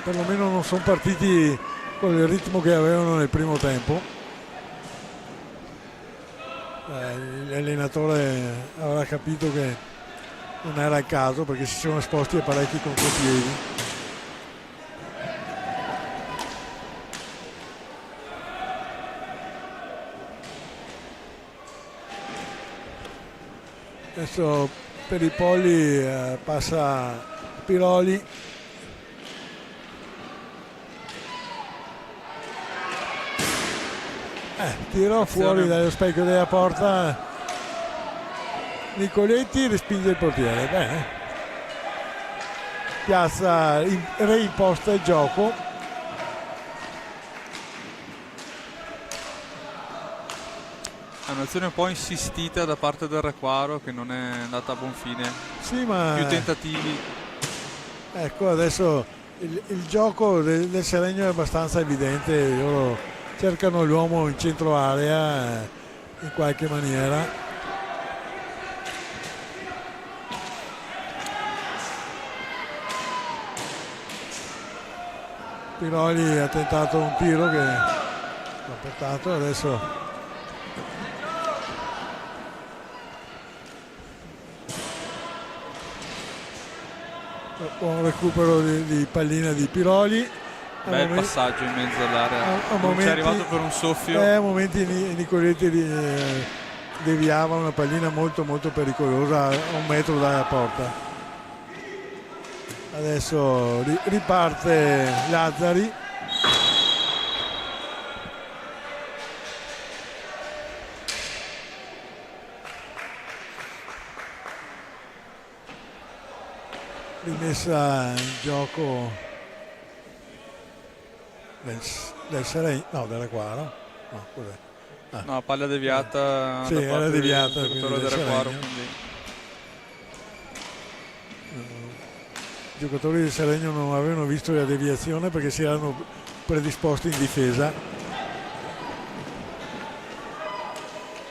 perlomeno non sono partiti con il ritmo che avevano nel primo tempo. L'allenatore avrà capito che non era il caso perché si sono esposti a parecchi contropiedi. Adesso per i polli passa Piroli. Tiro fuori dallo specchio della porta. Nicoletti respinge il portiere. Bene. Piazza reimposta il gioco. un'azione un po' insistita da parte del Requaro che non è andata a buon fine. Sì, ma Più tentativi. ecco, adesso il gioco del Seregno è abbastanza evidente, loro cercano l'uomo in centro area in qualche maniera. Piroli ha tentato un tiro che l'ha portato, adesso un recupero di pallina di Piroli. Bel passaggio in mezzo all'area, non ci è arrivato per un soffio. A momenti Nicoletti deviava una pallina molto molto pericolosa a 1 metro dalla porta. Adesso riparte Lazzari. Rimessa in gioco del Seregno, no, del Requaro. No, cos'è? No, palla deviata. Sì, era deviata. Il giocatore del Requaro. I giocatori del Seregno non avevano visto la deviazione perché si erano predisposti in difesa.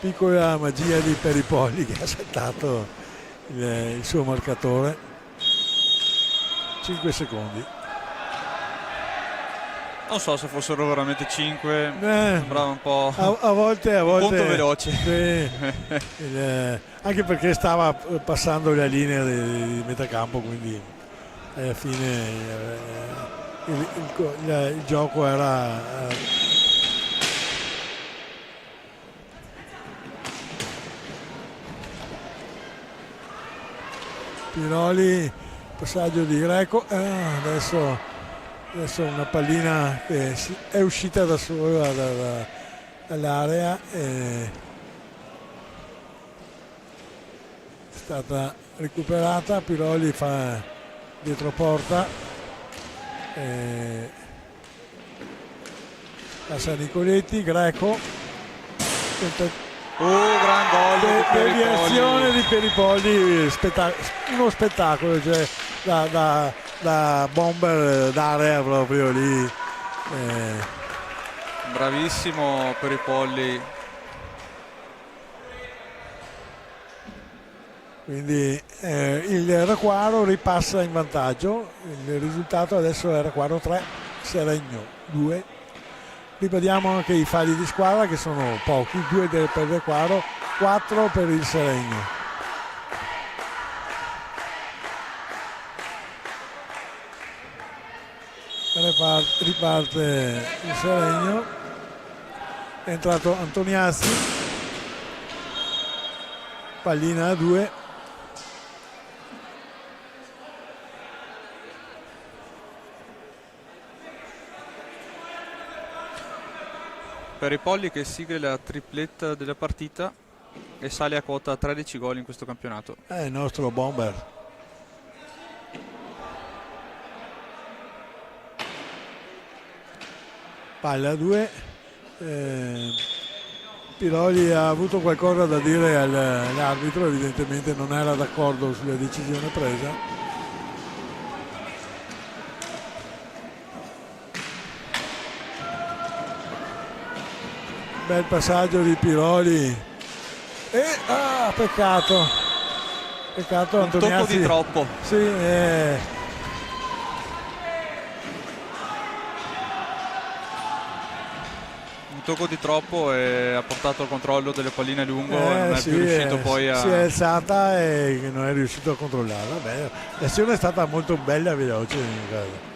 Piccola magia di Peripolli che ha saltato il suo marcatore. 5 secondi. Non so se fossero veramente 5, sembrava un po' a volte molto veloce. Anche perché stava passando la linea di metà campo, quindi alla fine il gioco era Piroli, passaggio di Greco, adesso una pallina che è uscita da sola dall'area, è stata recuperata. Piroli fa dietro porta, passa Nicoletti, Greco, gran gol di deviazione di Peripolli, uno spettacolo, cioè da bomber d'area proprio lì. Bravissimo Peripolli. Quindi il Requaro ripassa in vantaggio. Il risultato adesso è Requaro 3, Seregno 2. Ripetiamo anche i falli di squadra che sono pochi, 2 per il Requaro, 4 per il Seregno. Riparte il Seregno, è entrato Antoniazzi, pallina a 2. Peripolli che sigla la tripletta della partita e sale a quota 13 gol in questo campionato. È il nostro bomber. Palla a 2. Piroli ha avuto qualcosa da dire all'arbitro, evidentemente non era d'accordo sulla decisione presa. Bel passaggio di Piroli e peccato Antoniazzi. Un tocco di troppo. Sì, un tocco di troppo e ha portato il controllo delle palline lungo e non è più riuscito poi a... Si è alzata e non è riuscito a controllarla. Beh, l'azione è stata molto bella e veloce in caso.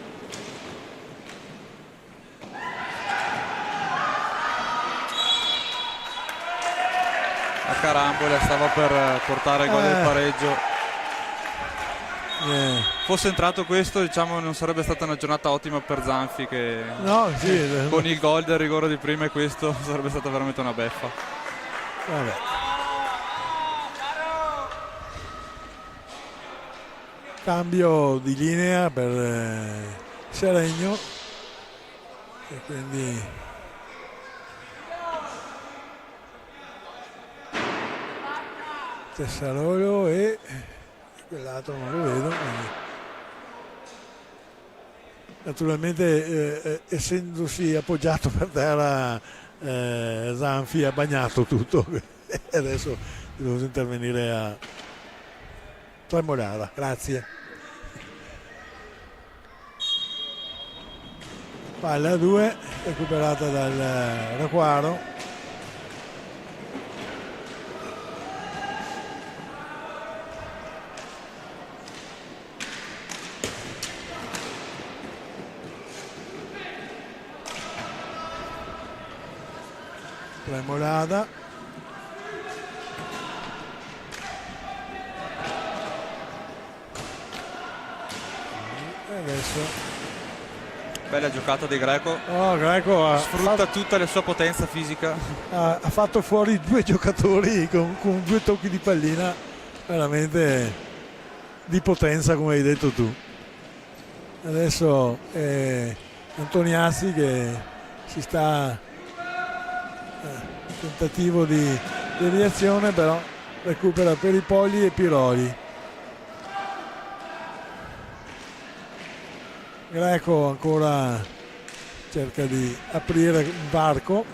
Carambola stava per portare il gol del pareggio. Fosse entrato questo, diciamo, non sarebbe stata una giornata ottima per Zanfi, che con il gol del rigore di prima e questo sarebbe stata veramente una beffa. Vabbè. Cambio di linea per Seregno e quindi Tessarolo e quell'altro non lo vedo, quindi. Naturalmente essendosi appoggiato per terra Zanfi ha bagnato tutto e adesso devo intervenire a Tremolada. Grazie. Palla a 2 recuperata dal Requaro. Tremolada, e adesso bella giocata di Greco, Greco sfrutta tutta la sua potenza fisica, ha fatto fuori 2 giocatori con 2 tocchi di pallina veramente di potenza, come hai detto tu. Adesso Antoniazzi che si sta tentativo di deviazione, però recupera Peripolli e Piroli. Greco ancora cerca di aprire un varco.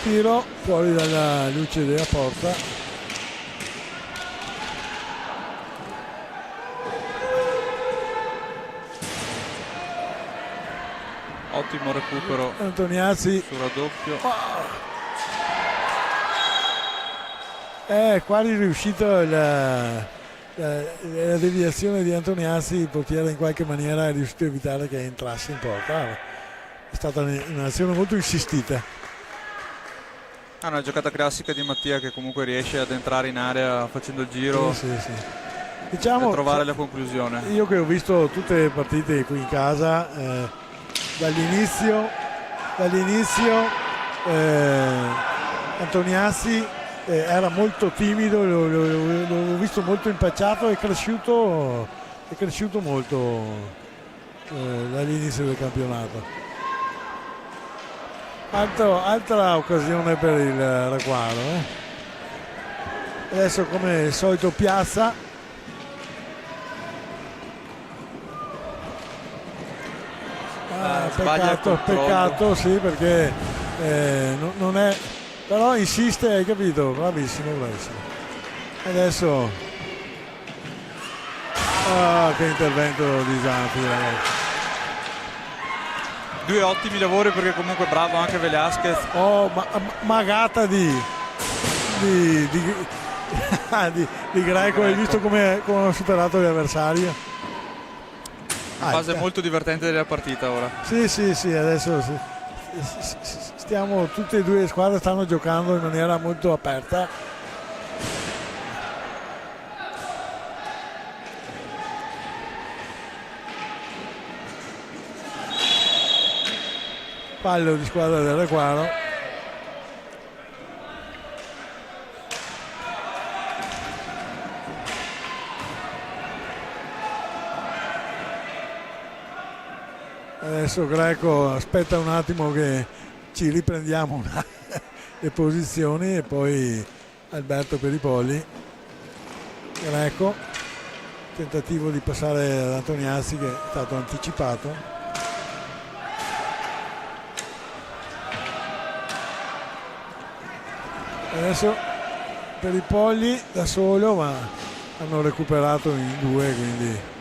Tiro fuori dalla luce della porta. ottimo recupero Antoniazzi sul raddoppio. È quasi riuscito la deviazione di Antoniazzi, il portiere in qualche maniera è riuscito a evitare che entrasse in porta. È stata un'azione molto insistita. Una giocata classica di Mattia che comunque riesce ad entrare in area facendo il giro sì. Diciamo, e trovare la conclusione. Io che ho visto tutte le partite qui in casa, dall'inizio Antoniazzi era molto timido, l'ho visto molto impacciato, è cresciuto molto dall'inizio del campionato. Altra occasione per il Requaro. Adesso come al solito piazza. Peccato sì, perché non è, però insiste, hai capito, bravissimo. Adesso che intervento di Zanfi, ragazzi. Due ottimi lavori, perché comunque bravo anche Velasquez. Magata di Greco, hai visto come ha superato l'avversario? Fase molto divertente della partita ora. Sì, adesso stiamo, tutte e due le squadre stanno giocando in maniera molto aperta. Fallo di squadra del Requaro. Adesso Greco aspetta un attimo che ci riprendiamo le posizioni e poi Alberto Peripolli. Greco, tentativo di passare ad Antoniazzi che è stato anticipato. Adesso Peripolli da solo, ma hanno recuperato in due, quindi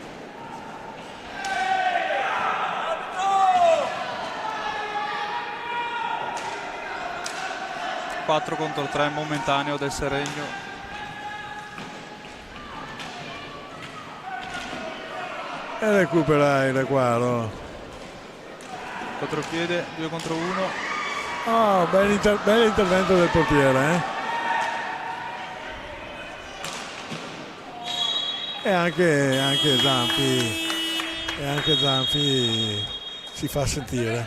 4 contro 3 momentaneo del Seregno. E recupera il Requaro. Contropiede, 2 contro 1. Bell'intervento del portiere, E anche Zanfi si fa sentire.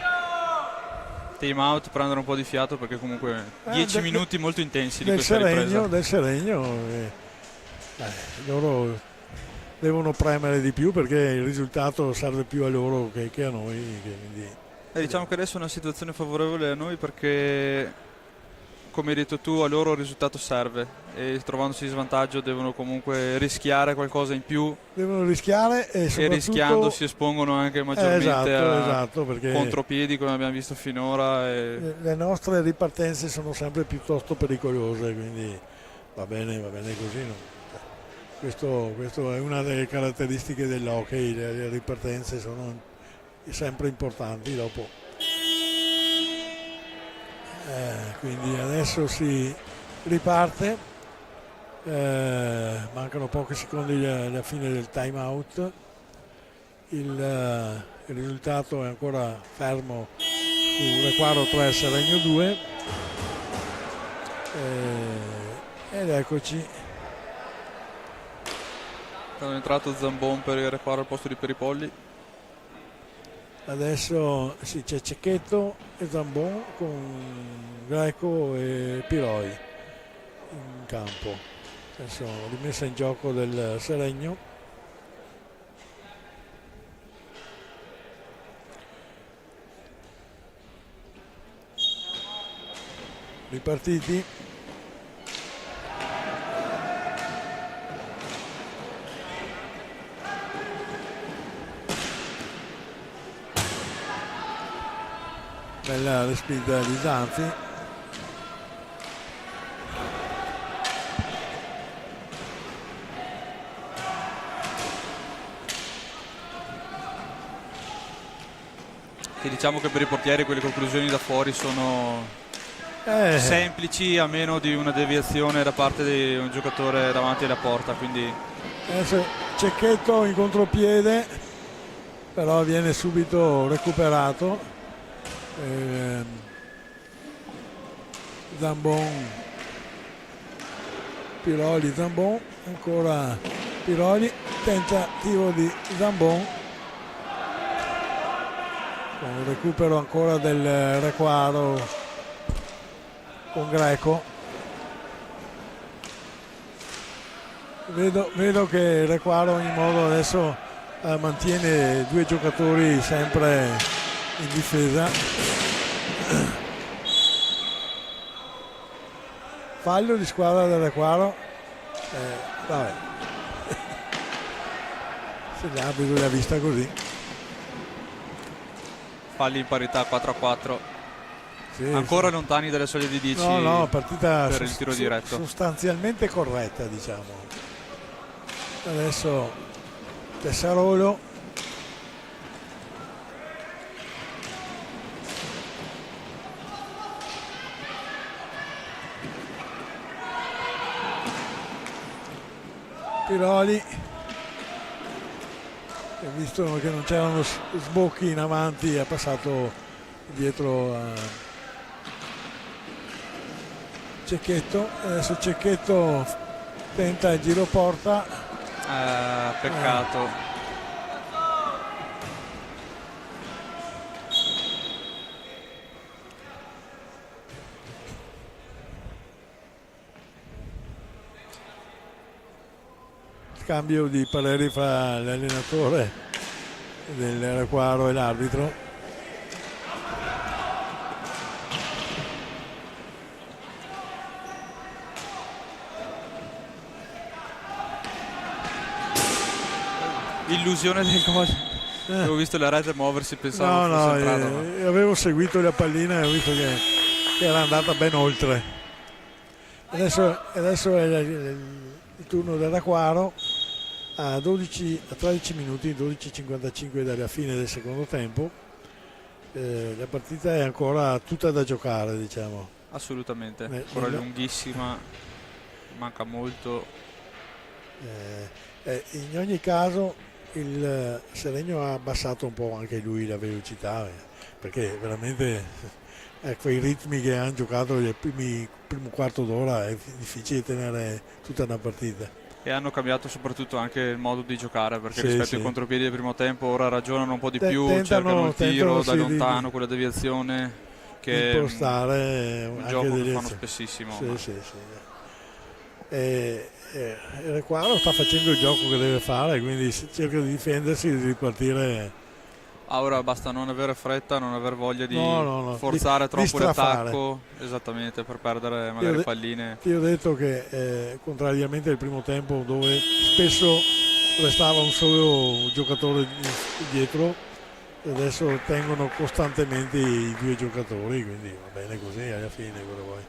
Time out, prendere un po' di fiato, perché comunque 10 minuti molto intensi di questa ripresa. Del Seregno loro devono premere di più, perché il risultato serve più a loro che a noi, quindi Diciamo che adesso è una situazione favorevole a noi perché, come hai detto tu, a loro il risultato serve e trovandosi in svantaggio devono comunque rischiare qualcosa in più Devono rischiare e e soprattutto... rischiando si espongono anche maggiormente esatto, a perché contropiedi come abbiamo visto finora. le nostre ripartenze sono sempre piuttosto pericolose, quindi va bene così. No? Questo è una delle caratteristiche dell'hockey, le ripartenze sono sempre importanti dopo. Quindi adesso si riparte, mancano pochi secondi alla fine del time out, il risultato è ancora fermo su Requaro 3 Seregno 2 ed eccoci. Hanno entrato Zambon per Requaro al posto di Peripolli. Adesso sì, c'è Cecchetto e Zambon con Greco e Piroi in campo. Adesso rimessa in gioco del Seregno. Ripartiti. Bella respinta di Zanzi. Che diciamo che per i portieri quelle conclusioni da fuori sono semplici, a meno di una deviazione da parte di un giocatore davanti alla porta, quindi adesso Cecchetto in contropiede, però viene subito recuperato. Zambon, Piroli, Zambon, ancora Piroli, tentativo di Zambon, con recupero ancora del Requaro con Greco. Vedo che Requaro ogni modo adesso mantiene due giocatori sempre in difesa. Fallo di squadra del Requaro, vabbè. Se l'arbitro l'ha vista così. falli in parità 4-4. Sì, ancora sì. lontani dalle soglie di 10 no, partita per il tiro diretto. Sostanzialmente corretta, diciamo. Adesso Tessarolo, Piroli, visto che non c'erano sbocchi in avanti, ha passato dietro a Cecchetto. Adesso Cecchetto tenta il giro porta, Peccato. Cambio di pareri fra l'allenatore del Requaro e l'arbitro. Illusione del gol. Avevo visto la rete muoversi, pensavo fosse entrata, ma avevo seguito la pallina e ho visto che era andata ben oltre. Adesso è il turno del Requaro. A 13 minuti, 12:55 dalla fine del secondo tempo. La partita è ancora tutta da giocare, diciamo. assolutamente, ancora lunghissima, manca molto. In ogni caso il Seregno ha abbassato un po' anche lui la velocità, perché veramente quei ritmi che hanno giocato il primo quarto d'ora è difficile tenere tutta una partita. E hanno cambiato soprattutto anche il modo di giocare, perché rispetto ai contropiedi del primo tempo ora ragionano un po' di più, cercano il tiro da lontano, quella deviazione che impostare un gioco che fanno spessissimo. Sì. Il Requaro sta facendo il gioco che deve fare, quindi cerca di difendersi e di ripartire Ora basta non avere fretta, non aver voglia di No. forzare Di troppo strafare. l'attacco, esattamente, per perdere magari palline. Ti ho detto che contrariamente al primo tempo, dove spesso restava un solo giocatore dietro, adesso tengono costantemente i due giocatori, quindi va bene così alla fine, quello vuoi.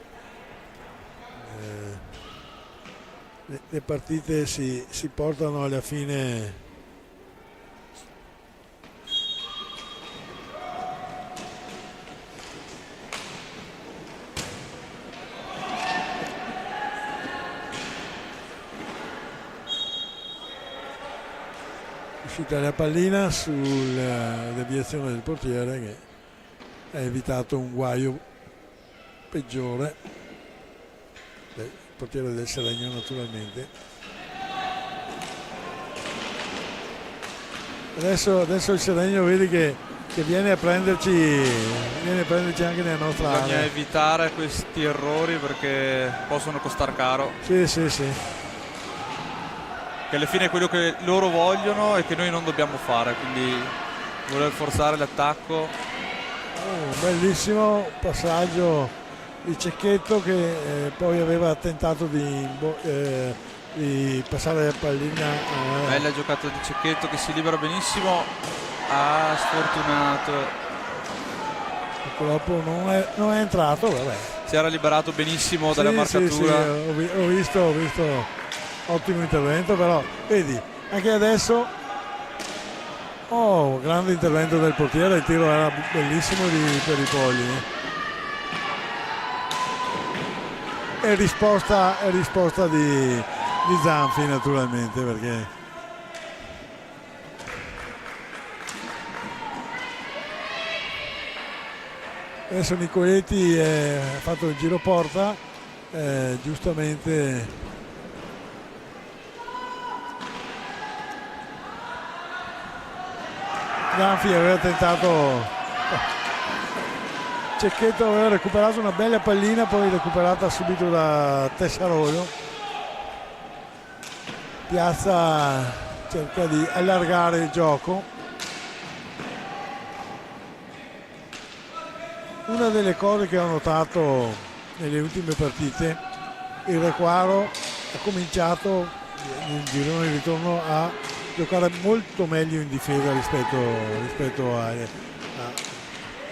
Le partite si portano alla fine. Uscita la pallina sulla deviazione del portiere, che ha evitato un guaio peggiore, il portiere del Seregno naturalmente. Adesso il Seregno vedi che viene a prenderci anche nella nostra area. Bisogna evitare questi errori perché possono costare caro. Sì. Che alla fine è quello che loro vogliono e che noi non dobbiamo fare, quindi voler forzare l'attacco. Bellissimo passaggio di Cecchetto, che poi aveva tentato di passare la pallina. Bella giocata di Cecchetto che si libera benissimo. Sfortunato. Purtroppo non è entrato, vabbè. Si era liberato benissimo dalla marcatura. Sì, ho visto. Ottimo intervento, però vedi anche adesso grande intervento del portiere, il tiro era bellissimo per i Pogli, e risposta di Zanfi naturalmente, perché adesso Nicoletti ha fatto il giro porta, giustamente. Zanfi aveva tentato, Cecchetto aveva recuperato una bella pallina, poi recuperata subito da Tessarolo. Piazza cerca di allargare il gioco. Una delle cose che ho notato nelle ultime partite, il Requaro ha cominciato in girone di ritorno a giocare molto meglio in difesa rispetto a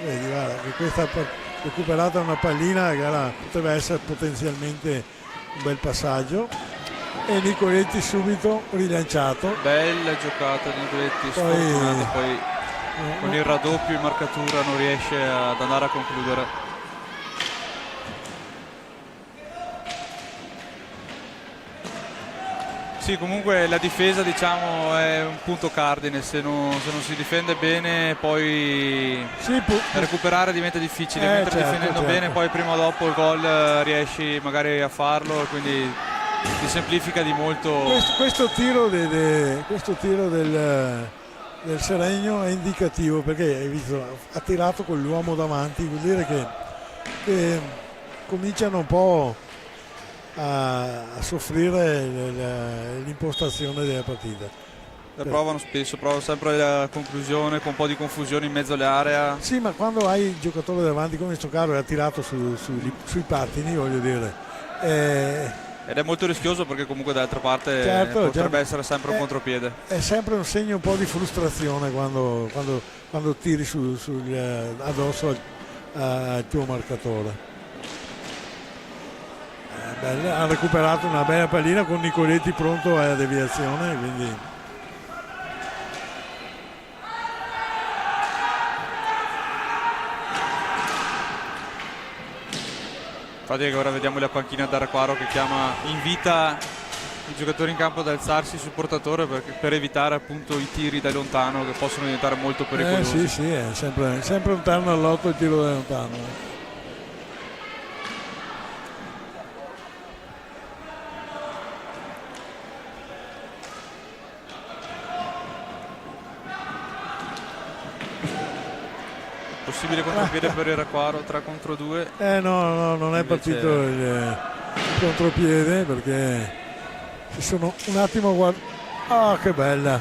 vedi, guarda, che questa recuperata una pallina che poteva essere potenzialmente un bel passaggio, e Nicoletti subito rilanciato. Bella giocata di Nicoletti, sfortunato poi con il raddoppio in marcatura non riesce ad andare a concludere. Sì, comunque la difesa, diciamo, è un punto cardine. Se non si difende bene poi recuperare diventa difficile, mentre difendendo bene poi prima o dopo il gol riesci magari a farlo, quindi ti semplifica di molto. Questo tiro del Seregno è indicativo, perché hai visto, ha tirato con l'uomo davanti, vuol dire che cominciano un po' a soffrire l'impostazione della partita. Provano sempre la conclusione con un po' di confusione in mezzo all'area. Sì, ma quando hai il giocatore davanti come Stoccaro, ha tirato sui pattini, voglio dire, ed è molto rischioso, perché comunque dall'altra parte potrebbe essere sempre un contropiede. È sempre un segno un po' di frustrazione quando tiri addosso al tuo marcatore. Ha recuperato una bella pallina con Nicoletti pronto alla deviazione, quindi infatti ora vediamo la panchina da Requaro che invita i giocatori in campo ad alzarsi sul portatore per evitare appunto i tiri da lontano, che possono diventare molto pericolosi. Sì, è sempre un turno all'otto il tiro da lontano. Possibile contropiede per il Requaro, 3 contro 2. No, non è partito il contropiede, perché si sono un attimo che bella.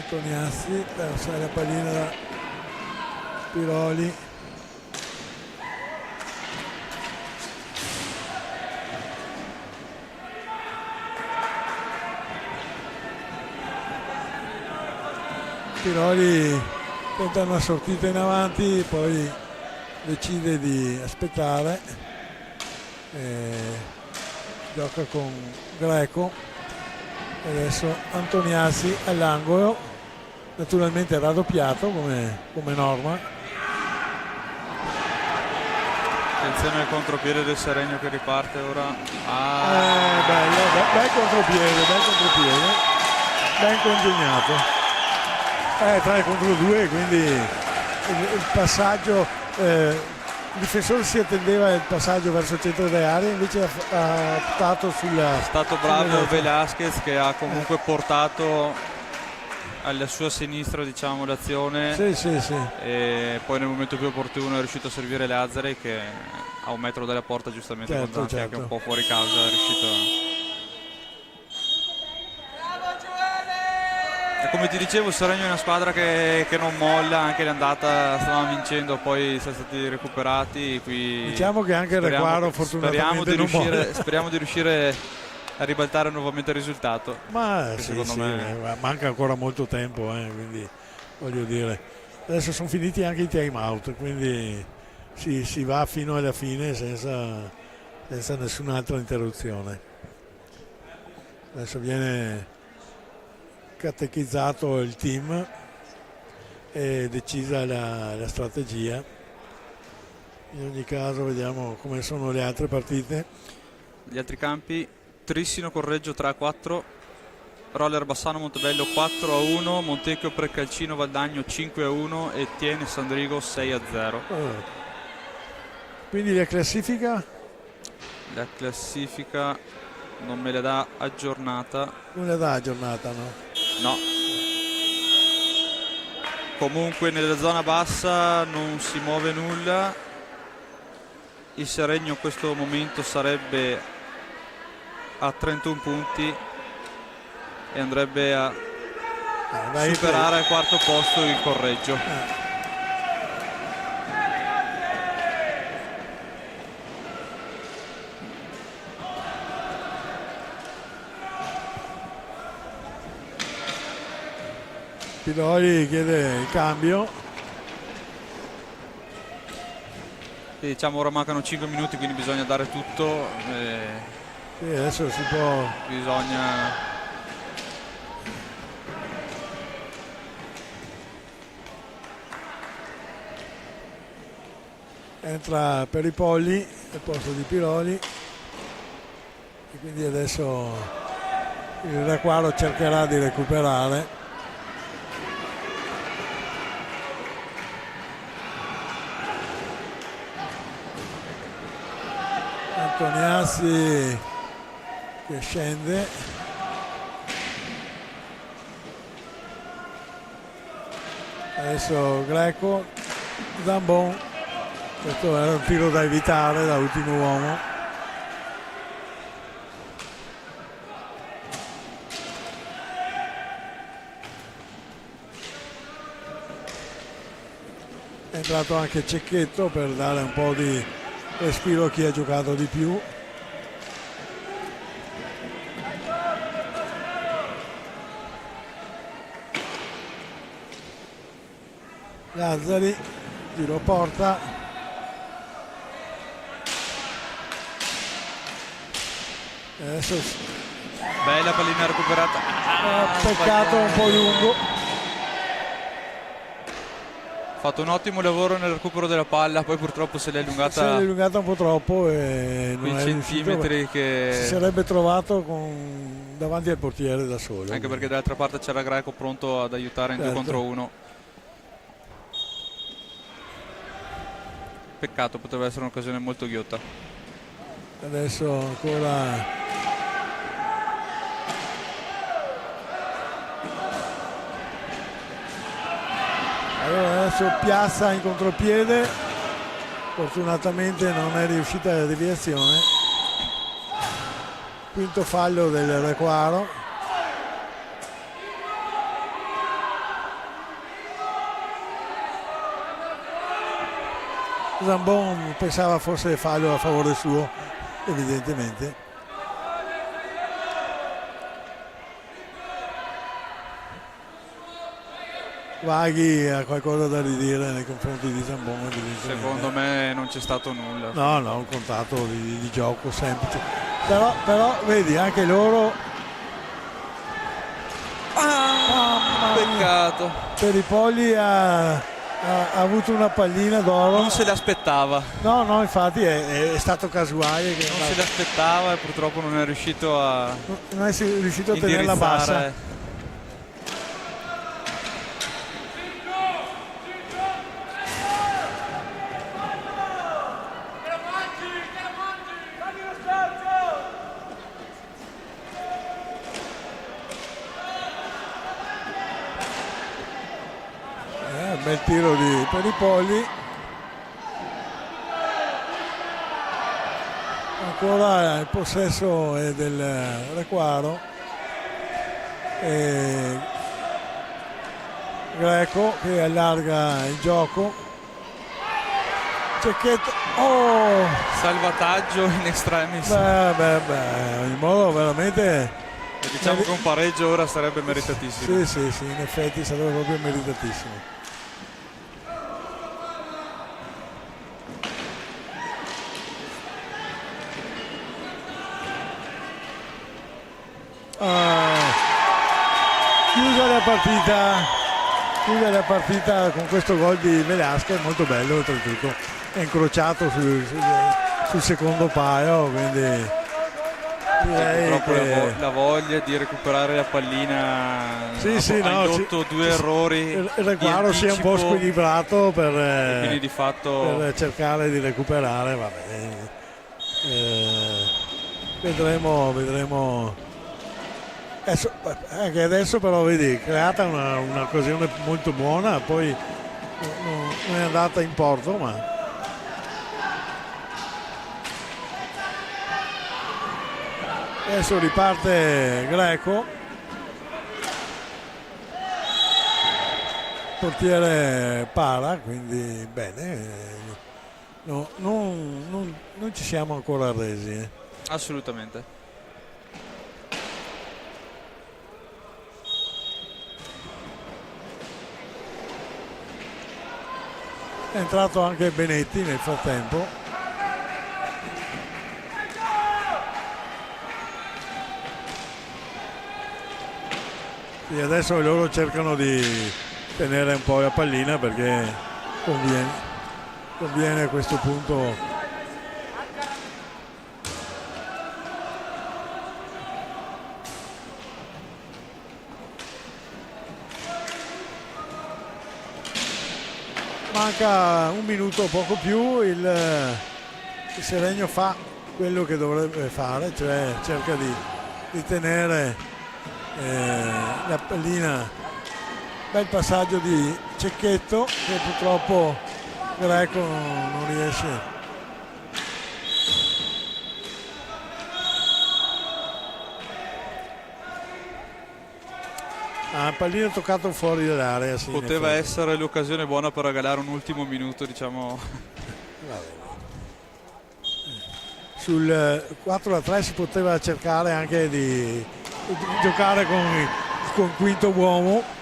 Antoniazzi, persa la pallina da Piroli. Piroli tenta una sortita in avanti, poi decide di aspettare, gioca con Greco. Adesso Antoniazzi all'angolo, naturalmente raddoppiato come norma. Attenzione al contropiede del Seregno che riparte ora. Bel contropiede, ben congegnato. 3 contro 2, quindi il passaggio, il difensore si attendeva il passaggio verso il centro dell'area, invece ha optato sulla... È stato bravo Velasquez che ha comunque portato alla sua sinistra, diciamo, l'azione. Sì. E poi nel momento più opportuno è riuscito a servire Lazzari che a 1 metro dalla porta, giustamente, certo. anche un po' fuori casa, è riuscito a... E come ti dicevo, il Seregno è una squadra che non molla, anche l'andata stavamo vincendo, poi siamo stati recuperati. Qui diciamo che anche il Requaro fortunatamente speriamo di riuscire a ribaltare nuovamente il risultato. Ma secondo me manca ancora molto tempo, quindi voglio dire, adesso sono finiti anche i time out, quindi si va fino alla fine senza nessun'altra interruzione. Adesso viene catechizzato il team e decisa la strategia. In ogni caso vediamo come sono le altre partite. Gli altri campi: Trissino Correggio 3-4, Roller Bassano Montebello 4-1, Montecchio Precalcino Valdagno 5-1 e Tiene Sandrigo 6-0. Quindi la classifica non me la dà aggiornata. Non la dà aggiornata, no? No. Comunque nella zona bassa non si muove nulla. Il Seregno in questo momento sarebbe a 31 punti e andrebbe a superare al 4° posto il Correggio. Piroli chiede il cambio. E diciamo ora mancano 5 minuti, quindi bisogna dare tutto. Sì, adesso si può. Bisogna. Entra Peripolli al posto di Piroli. E quindi adesso il Requaro cercherà di recuperare. Antoniazzi che scende, adesso Greco, Zambon, questo era un tiro da evitare da ultimo uomo. È entrato anche Cecchetto per dare un po' di respiro a chi ha giocato di più. Lazzari, tiro porta. Adesso bella pallina recuperata. Peccato un po' lungo. Ha fatto un ottimo lavoro nel recupero della palla, poi purtroppo se l'è allungata un po' troppo e non è centimetri riuscito, che si sarebbe trovato davanti al portiere da solo. Anche perché dall'altra parte c'era Greco pronto ad aiutare in 2 contro 1. Peccato, poteva essere un'occasione molto ghiotta. Adesso ancora adesso Piazza in contropiede, fortunatamente non è riuscita la deviazione. Quinto fallo del Requaro. Zambon pensava fosse fallo a favore suo, evidentemente. Vaghi ha qualcosa da ridire nei confronti di Zambon. Secondo me non c'è stato nulla. No, un contatto di gioco semplice. Però vedi, anche loro... Peccato. Peripolli ha avuto una pallina d'oro. Non se l'aspettava. No, infatti è stato casuale. Che non se l'aspettava e purtroppo non è riuscito a... Non è riuscito a tenerla bassa. Bel tiro di Peripolli, ancora il possesso è del Requaro e Greco che allarga il gioco. Cecchetto, salvataggio in extremis. In modo veramente... Diciamo che un pareggio ora sarebbe meritatissimo. Sì, in effetti sarebbe proprio meritatissimo. Chiusa la partita con questo gol di Velasquez, molto bello oltretutto, è incrociato sul secondo paio, quindi direi che... la voglia di recuperare la pallina ha indotto due errori. Il Requaro si è un po' squilibrato quindi di fatto per cercare di recuperare, vedremo. Anche adesso però vedi, creata un'occasione molto buona, poi non è andata in porto, ma adesso riparte Greco, portiere para, quindi bene, non ci siamo ancora arresi. Assolutamente. È entrato anche Benetti nel frattempo. E adesso loro cercano di tenere un po' la pallina perché conviene a questo punto. Manca un minuto o poco più, il Seregno fa quello che dovrebbe fare, cioè cerca di tenere la pallina. Bel passaggio di Cecchetto che purtroppo Greco non riesce. Pallino toccato fuori dall'area. Sì, poteva essere l'occasione buona per regalare un ultimo minuto, diciamo. Sul 4-3 si poteva cercare anche di giocare con quinto uomo.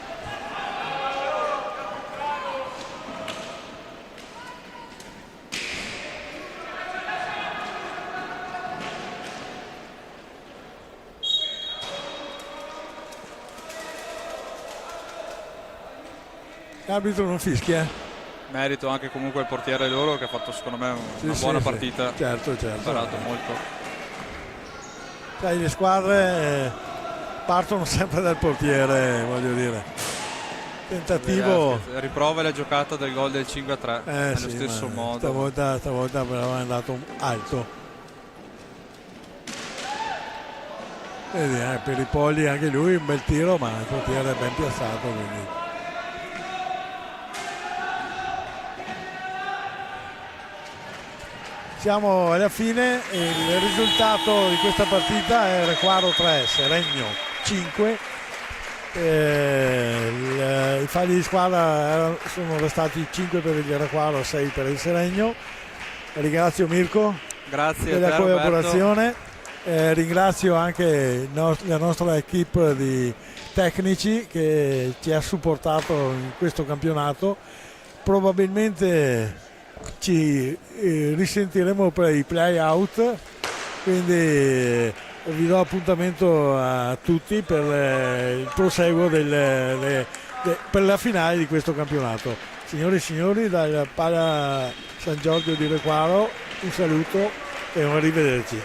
L'arbitro non fischia. Merito anche comunque il portiere loro che ha fatto secondo me una buona partita. Certo. Ha imparato molto. Sai, le squadre partono sempre dal portiere, voglio dire. Tentativo. Riprova la giocata del gol del 5-3 nello stesso modo. Stavolta però è andato alto. Vedi, per i Polli anche lui un bel tiro, ma il portiere è ben piazzato, quindi. Siamo alla fine e il risultato di questa partita è Requaro 3, Seregno 5. I falli di squadra sono restati 5 per il Requaro, 6 per il Seregno. Ringrazio Mirko Grazie per la a te, collaborazione, ringrazio anche la nostra equipe di tecnici che ci ha supportato in questo campionato. Probabilmente ci risentiremo per i play out, quindi vi do appuntamento a tutti per il proseguo per la finale di questo campionato. Signore e signori, dal Pala San Giorgio di Requaro un saluto e un arrivederci.